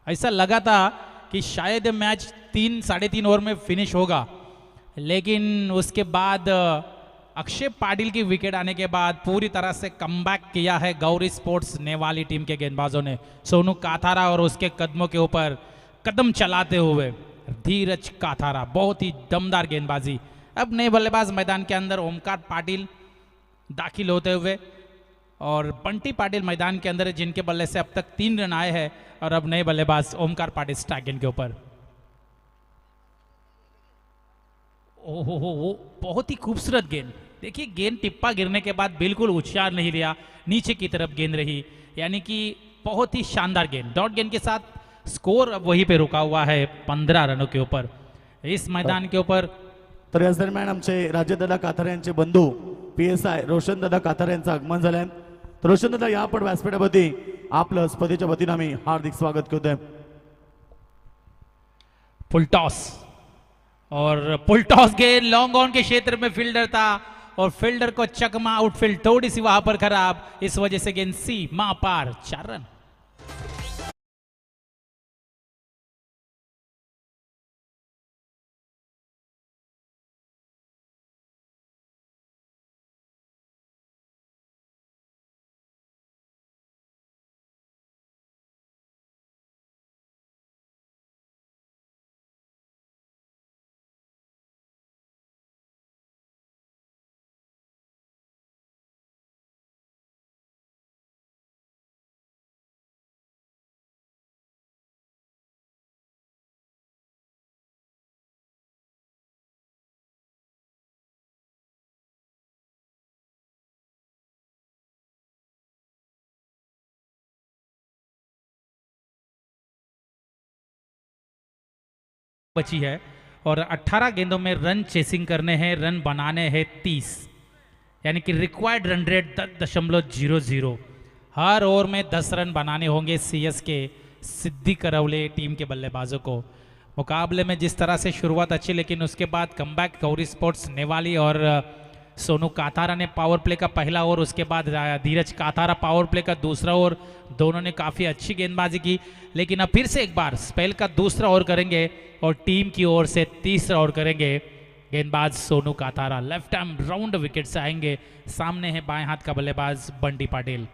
ऐसा लगा था कि शायद मैच 3-3.5 ओवर में फिनिश होगा, लेकिन उसके बाद अक्षय पाटिल की विकेट आने के बाद पूरी तरह से कमबैक किया है गौरी स्पोर्ट्स नेवाली टीम के गेंदबाजों ने. सोनू काथारा और उसके कदमों के ऊपर कदम चलाते हुए धीरज काथारा, बहुत ही दमदार गेंदबाजी. अब नए बल्लेबाज मैदान के अंदर ओमकार पाटिल दाखिल होते हुए, और बंटी पाटिल मैदान के अंदर है, जिनके बल्ले से अब तक 3 रन आए हैं. और अब नए बल्लेबाज ओमकार पाटिल स्ट्राइक गेंद के ऊपर. ओहो, बहुत ही खूबसूरत गेंद. देखिए गेंद टिप्पा गिरने के बाद बिल्कुल उछाल नहीं लिया, नीचे की तरफ गेंद रही, यानी कि बहुत ही शानदार गेंद. डॉट गेंद के साथ स्कोर अब वहीं पे रुका हुआ है 15 रनों के ऊपर इस मैदान के ऊपर. तर याच दरम्यान आमचे राजेदादा काथारे यांचे बंधू PSI रोशनदादा काथारे यांचं आगमन झालंय. तर रोशनदादा या आपण व्यासपीठावरती आपलं स्पर्धेच्या वतीनं आम्ही हार्दिक स्वागत करतोय. फुल टॉस, और फुल टॉस गेंद लॉन्ग ऑन के क्षेत्र में फील्डर था, और फील्डर को चकमा, आउटफील्ड थोड़ी सी वहां पर खराब, इस वजह से गेंद सीमा पार 4 रन. बची है और 18 गेंदों में रन चेसिंग करने हैं, रन बनाने हैं 30, यानी कि रिक्वायर्ड रन रेट 10.00। हर ओवर में 10 रन बनाने होंगे सीएसके सिद्धि करौले टीम के बल्लेबाजों को। मुकाबले में जिस तरह से शुरुआत अच्छी, लेकिन उसके बाद कमबैक गौरी स्पोर्ट्स नेवाली और सोनू काथारा ने पावर प्ले का पहला ओवर, उसके बाद धीरज काथारा पावर प्ले का दूसरा ओवर, दोनों ने काफ़ी अच्छी गेंदबाजी की। लेकिन अब फिर से एक बार स्पेल का दूसरा ओवर करेंगे और टीम की ओर से तीसरा ओवर करेंगे गेंदबाज Sonu Kathara. Left arm round wicket से आएंगे, सामने है बाएं हाथ का बल्लेबाज बंटी पाटिल।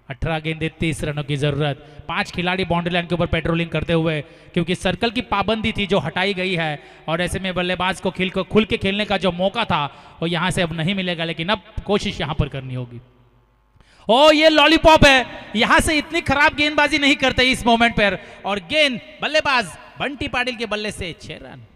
18 गेंदे 30 रनों की जरूरत। 5 खिलाड़ी बाउंड्री लाइन के ऊपर पेट्रोलिंग करते हुए, क्योंकि सर्कल की पाबंदी थी जो हटाई गई है और ऐसे में बल्लेबाज को खुल के खेलने का जो मौका था वो यहां से अब नहीं मिलेगा, लेकिन अब कोशिश यहां पर करनी होगी। ओ ये लॉलीपॉप है, यहां से इतनी खराब गेंदबाजी नहीं करते इस मोमेंट पर, और गेंद बल्लेबाज बंटी पाटिल के बल्ले से 6 रन।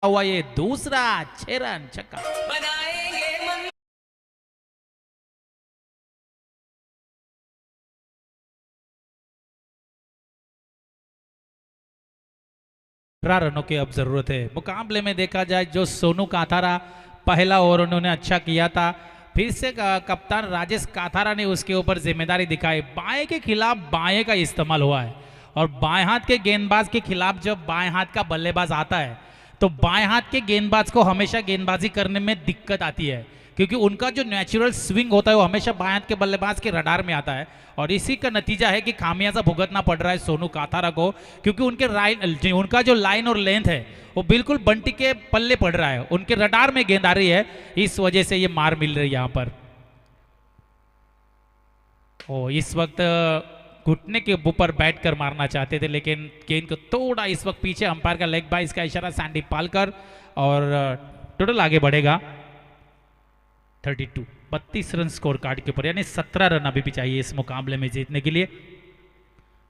हुआ ये दूसरा 6 रन छक्का। बनाएंगे मंदिर 15 रनों की अब जरूरत है। मुकाबले में देखा जाए जो सोनू काथारा पहला ओवर उन्होंने अच्छा किया था, फिर से कप्तान राजेश काथारा ने उसके ऊपर जिम्मेदारी दिखाई। बाएं के खिलाफ बाएं का इस्तेमाल हुआ है और बाएं हाथ के गेंदबाज के खिलाफ जब बाएं हाथ का बल्लेबाज आता है तो बाएं हाथ के गेंदबाज को हमेशा गेंदबाजी करने में दिक्कत आती है, क्योंकि उनका जो नेचुरल स्विंग होता है वो हमेशा बाएं हाथ के बल्लेबाज के रडार में आता है, और इसी का नतीजा है कि खामियाजा भुगतना पड़ रहा है सोनू काथारा को, क्योंकि उनका जो लाइन और लेंथ है वो बिल्कुल बंटी के पल्ले पड़ रहा है, उनके रडार में गेंद आ रही है, इस वजह से ये मार मिल रही है यहाँ पर। ओ इस वक्त घुटने के ऊपर बैठ कर मारना चाहते थे, लेकिन गेंद को थोड़ा इस वक्त पीछे, अंपायर का लेग बाय, इसका इशारा सैंडी पालकर, और टोटल आगे बढ़ेगा 32 रन स्कोर कार्ड के ऊपर, यानी 17 रन अभी भी चाहिए इस मुकाबले में जीतने के लिए।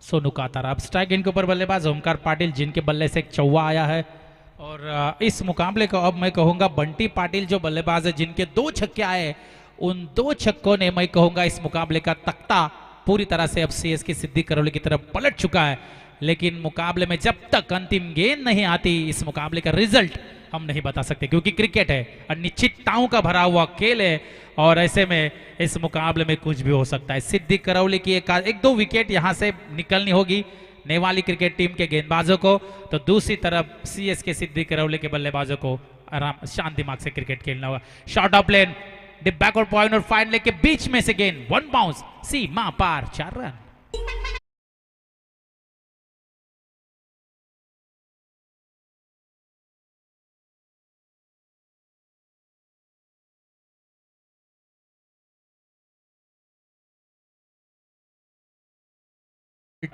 सोनू काथारा अब स्ट्राइक गेंद के ऊपर बल्लेबाज ओमकार पाटिल, जिनके बल्ले से एक चौवा आया है, और इस मुकाबले को अब मैं कहूंगा बंटी पाटिल जो बल्लेबाज है जिनके 2 छक्के आए, उन 2 छक्कों ने मैं कहूंगा इस मुकाबले का तख्ता पूरी तरह से अब सीएसके सिद्धि करौली की तरफ पलट चुका है। लेकिन मुकाबले में जब तक अंतिम गेंद नहीं आती इस मुकाबले का रिजल्ट हम नहीं बता सकते, क्योंकि क्रिकेट है, अनिश्चितताओं का भरा हुआ खेल है, और ऐसे में इस मुकाबले में कुछ भी हो सकता है। सिद्धि करौली की एक दो विकेट यहां से निकलनी होगी नेवाली क्रिकेट टीम के गेंदबाजों को, तो दूसरी तरफ सीएसके सिद्धि करौली के बल्लेबाजों को आराम शांत दिमाग से क्रिकेट खेलना होगा। Short of length, deep backward point और फाइन लेग के बीच में से गेंद, 1 बाउंस, सीमा पार, 4 run.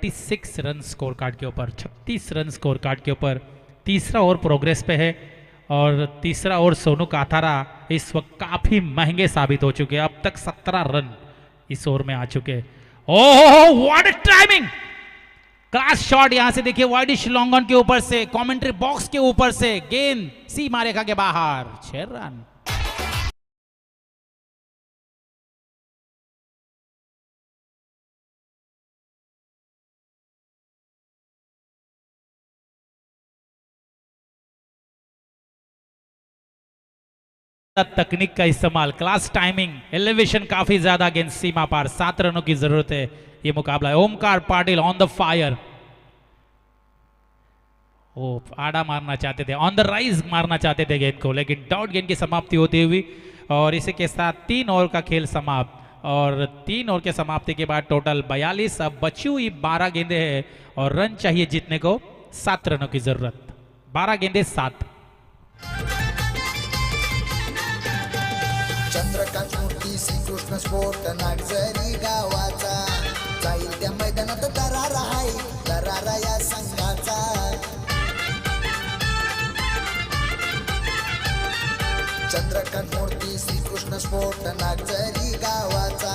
Six run score card के ऊपर, 36 रन स्कोर कार्ड के ऊपर, तीसरा ओवर प्रोग्रेस पे है, और तीसरा ओवर सोनू काथारा इस वक्त काफी महंगे साबित हो चुके हैं। अब तक 17 रन इस ओवर में आ चुके हैं। Oh what a timing, class shot यहां से देखिए, वाइडिश लॉन्ग ऑन के ऊपर से, कमेंट्री बॉक्स के ऊपर से गेंद सीमा रेखा के बाहर, 6 रन। तकनीक का इस्तेमाल, क्लास टाइमिंग, एलिवेशन काफी ज्यादा, गेंद सीमा पार, 7 रनों की जरूरत है। ये मुकाबला है। Omkar Patil on the fire, वो आड़ा मारना चाहते थे, ऑन द राइज मारना चाहते थे गेंद को, लेकिन डॉट गेंद की समाप्ति होती हुई, और इसी के साथ 3 ओवर का खेल समाप्त, और 3 ओवर के समाप्ति के बाद टोटल 42, अब बची हुई 12 गेंदे हैं, और रन चाहिए जीतने को 7 रनों की जरूरत, 12 गेंदे 7। चंद्रकांत मूर्ती श्रीकृष्ण स्पोर्ट नागझरी गावाचा, जाईल त्या मैदानात दरारा आहे, दरारा या संघाचा। चंद्रकांत मूर्ती श्रीकृष्ण स्पोर्ट नागझरी गावाचा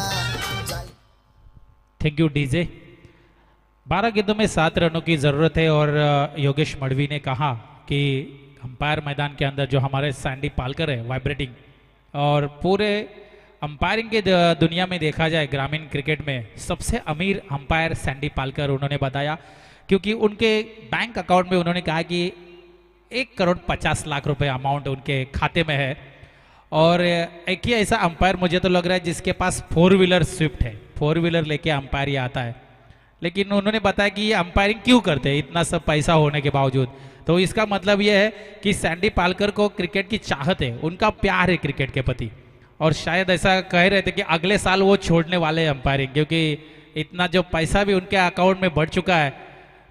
जाईल थैंक यू डीजे। 12 गेंदों में 7 रनों की ज़रूरत है और योगेश मड़वी ने कहा कि अंपायर मैदान के अंदर जो हमारे सैंडी पालकर है वाइब्रेटिंग, और पूरे अंपायरिंग के दुनिया में देखा जाए ग्रामीण क्रिकेट में सबसे अमीर अंपायर सैंडी पालकर उन्होंने बताया, क्योंकि उनके बैंक अकाउंट में उन्होंने कहा कि 1,50,00,000 रुपए अमाउंट उनके खाते में है। और एक ही ऐसा अंपायर मुझे तो लग रहा है जिसके पास 4 व्हीलर स्विफ्ट है, 4 व्हीलर लेके अंपायर ही आता है। लेकिन उन्होंने बताया कि ये अंपायरिंग क्यों करते हैं इतना सब पैसा होने के बावजूद। तो इसका मतलब ये है कि सैंडी पालकर को क्रिकेट की चाहत है, उनका प्यार है क्रिकेट के प्रति, और शायद ऐसा कह रहे थे कि अगले साल वो छोड़ने वाले हैं अंपायरिंग, क्योंकि इतना जो पैसा भी उनके अकाउंट में बढ़ चुका है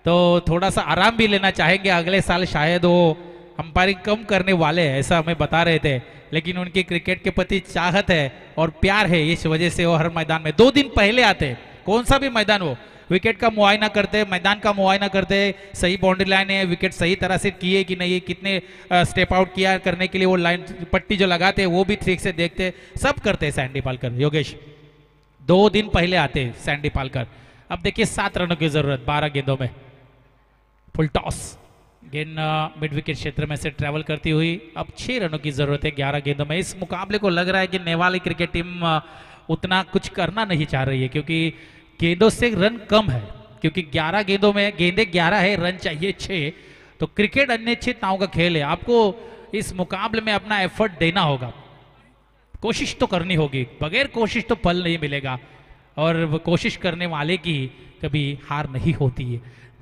तो थोड़ा सा आराम भी लेना चाहेंगे। अगले साल शायद वो अंपायरिंग कम करने वाले हैं, ऐसा हमें बता रहे थे। लेकिन उनकी क्रिकेट के प्रति चाहत है और प्यार है, इस वजह से वो हर मैदान में 2 दिन पहले आते, कौन सा भी मैदान हो, विकेट का मुआयना करते, मैदान का मुआयना करते, सही बाउंड्री लाइन है, विकेट सही तरह से किए कि नहीं, कितने स्टेप आउट किया करने के लिए वो लाइन पट्टी जो लगाते हैं वो भी ठीक से देखते, सब करते हैं सैंडी पालकर। योगेश 2 दिन पहले आते सैंडी पालकर। अब देखिए 7 रनों की जरूरत 12 गेंदों में। फुल टॉस, गेंद मिड विकेट क्षेत्र में से ट्रेवल करती हुई अब 6 रनों की जरूरत है 11 गेंदों में। इस मुकाबले को लग रहा है कि नेवाली क्रिकेट टीम उतना कुछ करना नहीं चाह रही है, क्योंकि गेंदों से रन कम है, क्योंकि 11 गेंदों में गेंदे 11 है, रन चाहिए 6। तो क्रिकेट अनिश्चितताओं का खेल है, आपको इस मुकाबले में अपना एफर्ट देना होगा, कोशिश तो करनी होगी, बगैर कोशिश तो फल नहीं मिलेगा, और कोशिश करने वाले की कभी हार नहीं होती है।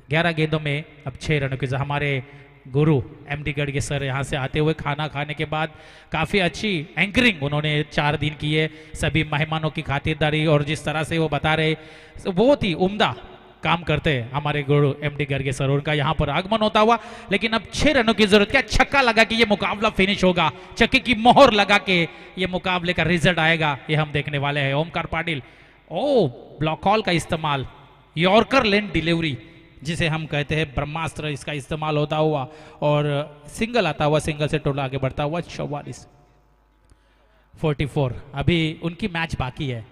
11 गेंदों में अब 6 रनों की। हमारे गुरु एमडी गढ़ के सर यहाँ से आते हुए खाना खाने के बाद काफ़ी अच्छी एंकरिंग उन्होंने 4 दिन की है, सभी मेहमानों की खातिरदारी, और जिस तरह से वो बता रहे बहुत ही उम्दा काम करते हैं हमारे गुरु एमडी गढ़ के सर। उनका यहाँ पर आगमन होता हुआ, लेकिन अब 6 रनों की जरूरत। क्या छक्का लगा कि ये मुकाबला फिनिश होगा, छक्के की मोहर लगा के ये मुकाबले का रिजल्ट आएगा, ये हम देखने वाले हैं। ओमकार पाटिल, ओ ब्लॉक हॉल का इस्तेमाल, यॉर्कर लेन डिलीवरी जिसे हम कहते हैं ब्रह्मास्त्र, इसका इस्तेमाल होता हुआ और सिंगल आता हुआ, सिंगल से टोला आगे बढ़ता हुआ 44। अभी उनकी मैच बाकी है।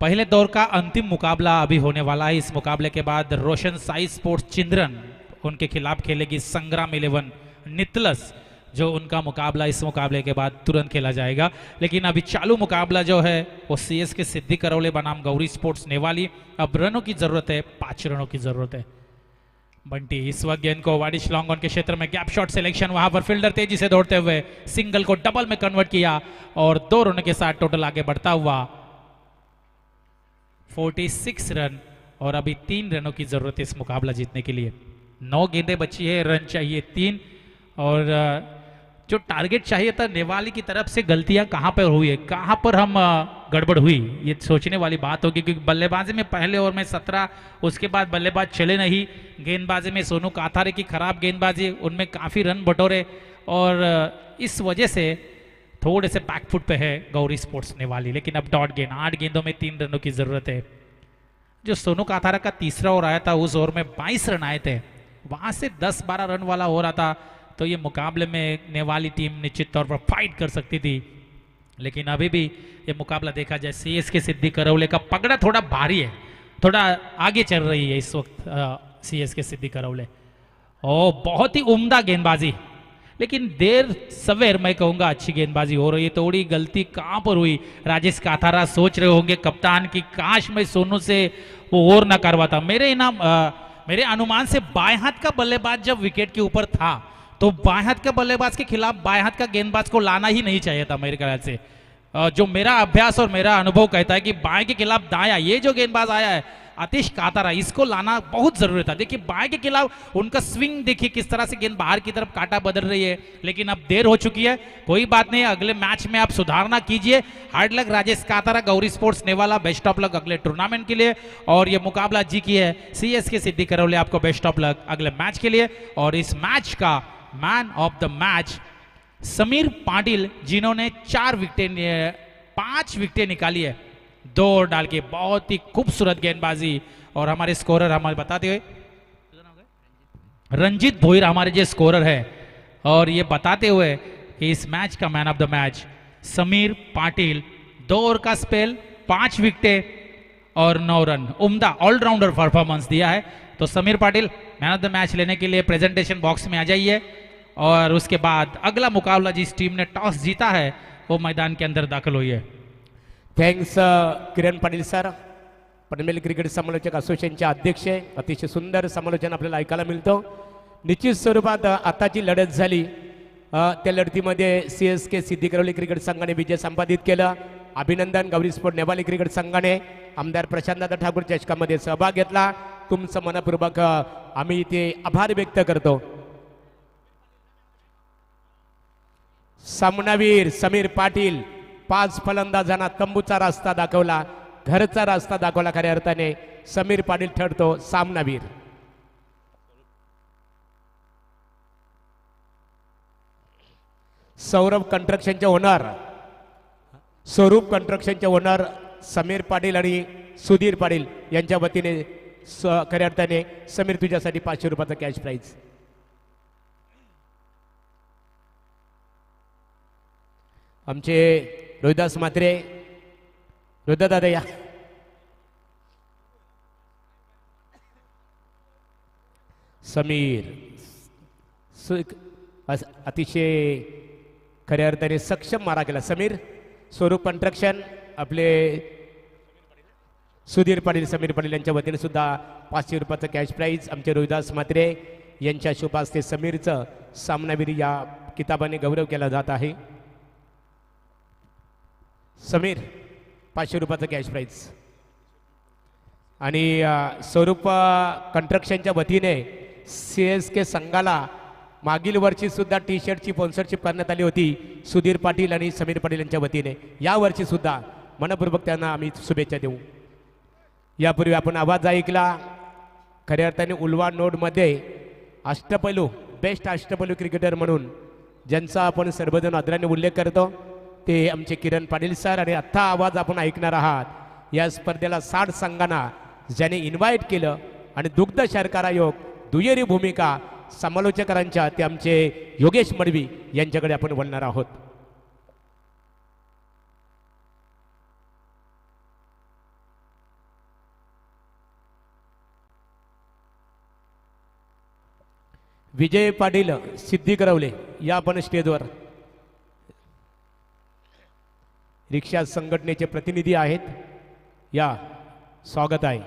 पहले दौर का अंतिम मुकाबला अभी होने वाला है। इस मुकाबले के बाद रोशन साई स्पोर्ट्स चिंद्रन उनके खिलाफ खेलेगी संग्राम 11 नितलस, जो उनका मुकाबला इस मुकाबले के बाद तुरंत खेला जाएगा। लेकिन अभी चालू मुकाबला जो है वो सीएस के सिद्धि करौले बनाम गौरी स्पोर्ट्स नेवाली। अब रनों की जरूरत है, 5 रनों की जरूरत है। बंटी इस वक्त गेंद को वाडिश लॉन्ग ऑन के क्षेत्र में गैप शॉट सिलेक्शन, वहां पर फील्डर तेजी से दौड़ते हुए सिंगल को डबल में कन्वर्ट किया और 2 रनों के साथ टोटल आगे बढ़ता हुआ 46 रन। और अभी 3 रनों की जरूरत है इस मुकाबला जीतने के लिए। 9 गेंदें बची है, रन चाहिए 3, और जो टारगेट चाहिए था नेवाली की तरफ से गलतियां कहां पर हुई है, कहां पर हम गड़बड़ हुई, ये सोचने वाली बात होगी। क्योंकि बल्लेबाजी में पहले ओवर में 17, उसके बाद बल्लेबाज चले नहीं। गेंदबाजी में सोनू काथारे की खराब गेंदबाजी, उनमें काफी रन बटोरे, और इस वजह से थोड़े से बैकफुट पे है गौरी स्पोर्ट्स नेवाली। लेकिन अब डॉट गेंद, 8 गेंदों में 3 रनों की जरूरत है। जो सोनू काथारा का तीसरा ओवर आया था उस ओवर में 22 रन आए थे, वहां से 10-12 रन वाला हो रहा था, तो ये मुकाबले में नेवाली टीम निश्चित तौर पर फाइट कर सकती थी। लेकिन अभी भी ये मुकाबला देखा जाए, सीएस के सिद्धि करौले का पगड़ा थोड़ा भारी है, थोड़ा आगे चल रही है इस वक्त सीएस के सिद्धि करौले। ओ बहुत ही उम्दा गेंदबाजी, लेकिन देर सवेर मैं कहूंगा अच्छी गेंदबाजी हो रही है। थोड़ी गलती कहां पर हुई, राजेश काथारा सोच रहे होंगे कप्तान की काश मैं सोनू से वो और ना करवाता। मेरे अनुमान से बाएं हाथ का बल्लेबाज जब विकेट के ऊपर था तो बाएं हाथ के बल्लेबाज के खिलाफ बाएं हाथ का गेंदबाज को लाना ही नहीं चाहिए था मेरे ख्याल से। जो मेरा अभ्यास और मेरा अनुभव कहता है कि बाएं के खिलाफ दायां, ये जो गेंदबाज आया है आतिश कातारा, इसको लाना बहुत जरूरी था। देखिए बाएं के खिलाफ उनका स्विंग देखिए किस तरह से गेंद बाहर की तरफ काटा बदल रही है, लेकिन अब देर हो चुकी है। कोई बात नहीं, अगले मैच में आप सुधारना कीजिए। Hard luck Rajesh Katara, Gauri sports नेवाला, बेस्ट ऑफ लक अगले टूर्नामेंट के लिए। और ये मुकाबला जी की है सीएस के सिद्धि करौले, आपको बेस्ट ऑफ लक अगले मैच के लिए। और इस मैच का man of the match Sameer Patil, जिन्होंने 5 विकेटें निकाली है, 2 ओवर डाल के। बहुत ही खूबसूरत गेंदबाजी। और हमारे स्कोरर हमारे बताते हुए रंजीत भोईर हमारे जो स्कोरर है, और ये बताते हुए इस मैच का man of the match Sameer Patil. 2 over का स्पेल, 5 विकेटें और 9 रन, उम्दा ऑलराउंडर परफॉर्मेंस दिया है। तो Sameer Patil man of the match लेने के लिए प्रेजेंटेशन बॉक्स में आ जाइए। और उसके बाद अगला मुकाबला जिस टीम ने टॉस जीता है वो मैदान के अंदर दाखिल हुई है। Thanks Kiran Patil sir, Panvel cricket समालोचक असोसिएशनचे अध्यक्ष आहे. अतिशय सुंदर समालोचन आपल्याला ऐकायला मिळतं. निश्चित स्वरूपात आताची लढत झाली, त्या लढतीमध्ये CSK सिद्धी करवली क्रिकेट संघाने विजय संपादित केला. अभिनंदन. गौरी स्पोर्ट नेवाली क्रिकेट संघाने आमदार प्रशांतदादा ठाकूर चषकामध्ये सहभाग घेतला. तुमचं मनपूर्वक आम्ही इथे आभार व्यक्त करतो. सामनावीर समीर पाटील 5 फलंदाजांना तंबूचा रस्ता दाखवला, घरचा रस्ता दाखवला. खऱ्या अर्थाने समीर पाटील ठरतो सामनावीर. सौरभ कन्स्ट्रक्शनचे ओनर, स्वरूप कन्स्ट्रक्शनचे ओनर समीर पाटील आणि सुधीर पाटील यांच्या वतीने खऱ्या अर्थाने समीर तुझ्यासाठी 500 रुपयाचा कॅश प्राईज. आमचे रोहिदास म्हात्रे, रोहिदास दादा या. समीर अतिशय खऱ्या अर्थाने सक्षम मारा केला समीर. स्वरूप कन्स्ट्रक्शन आपले सुधीर पाटील समीर पाटील यांच्या वतीने सुद्धा 500 रुपयाचं कॅश प्राईज. आमचे रोहिदास म्हात्रे यांच्या शुभ हस्ते समीरचं सामनावीर या किताबाने गौरव केला जात आहे. समीर 500 रुपयाचं कॅश प्राईज. आणि स्वरूप कन्स्ट्रक्शनच्या वतीने CSK संघाला मागील वर्षी सुद्धा टी-शर्टची स्पॉन्सरशिप करण्यात आली होती सुधीर पाटील आणि समीर पाटील यांच्या वतीने. यावर्षी सुद्धा मनपूर्वक त्यांना आम्ही शुभेच्छा देऊ. यापूर्वी आपण आवाज ऐकला. खऱ्या अर्थाने उल्वा नोडमध्ये अष्टपैलू, बेस्ट अष्टपैलू क्रिकेटर म्हणून ज्यांचा आपण सर्वजण आदराने उल्लेख करतो ते आमचे किरण पाटील सर. आणि आत्ता आवाज आपण ऐकणार आहात या स्पर्धेला 60 संघांना ज्याने इन्व्हाइट केलं आणि दुग्ध शर्करा योग दुहेरी भूमिका समालोचकांच्या ते आमचे योगेश मडवी यांच्याकडे आपण बोलणार आहोत. विजय पाटील सिद्धी करवले या आपण स्टेजवर. रिक्षा संघटनेचे प्रतिनिधी आहेत, या स्वागत आहे.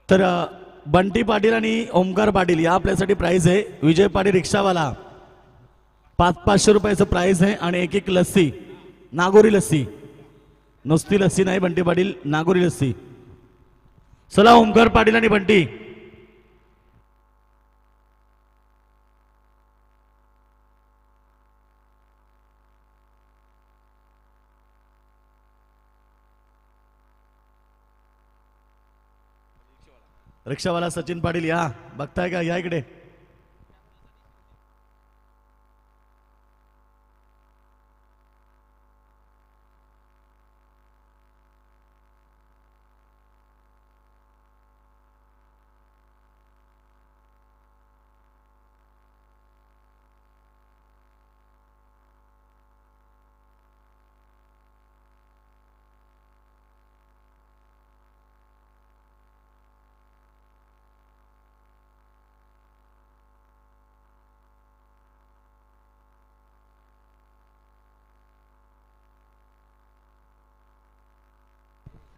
तर बंटी पाटील आणि ओमकार पाटील या आपल्यासाठी प्राइस आहे. विजय पाटील रिक्षावाला 500 रुपयाचं प्राइस आहे आणि एक लस्सी, नागोरी लस्सी, नुसती लस्सी नाही बंटी पाटील, नागोरी लस्सी. चला ओमकार पाटील आणि बंटी. रिक्षावाला सचिन पाटील या, बघताय का, या इकडे.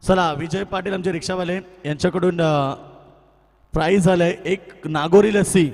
चला विजय पाटील आमचे रिक्षावाले यांच्याकडून प्राइस झालंय एक नागोरी लस्सी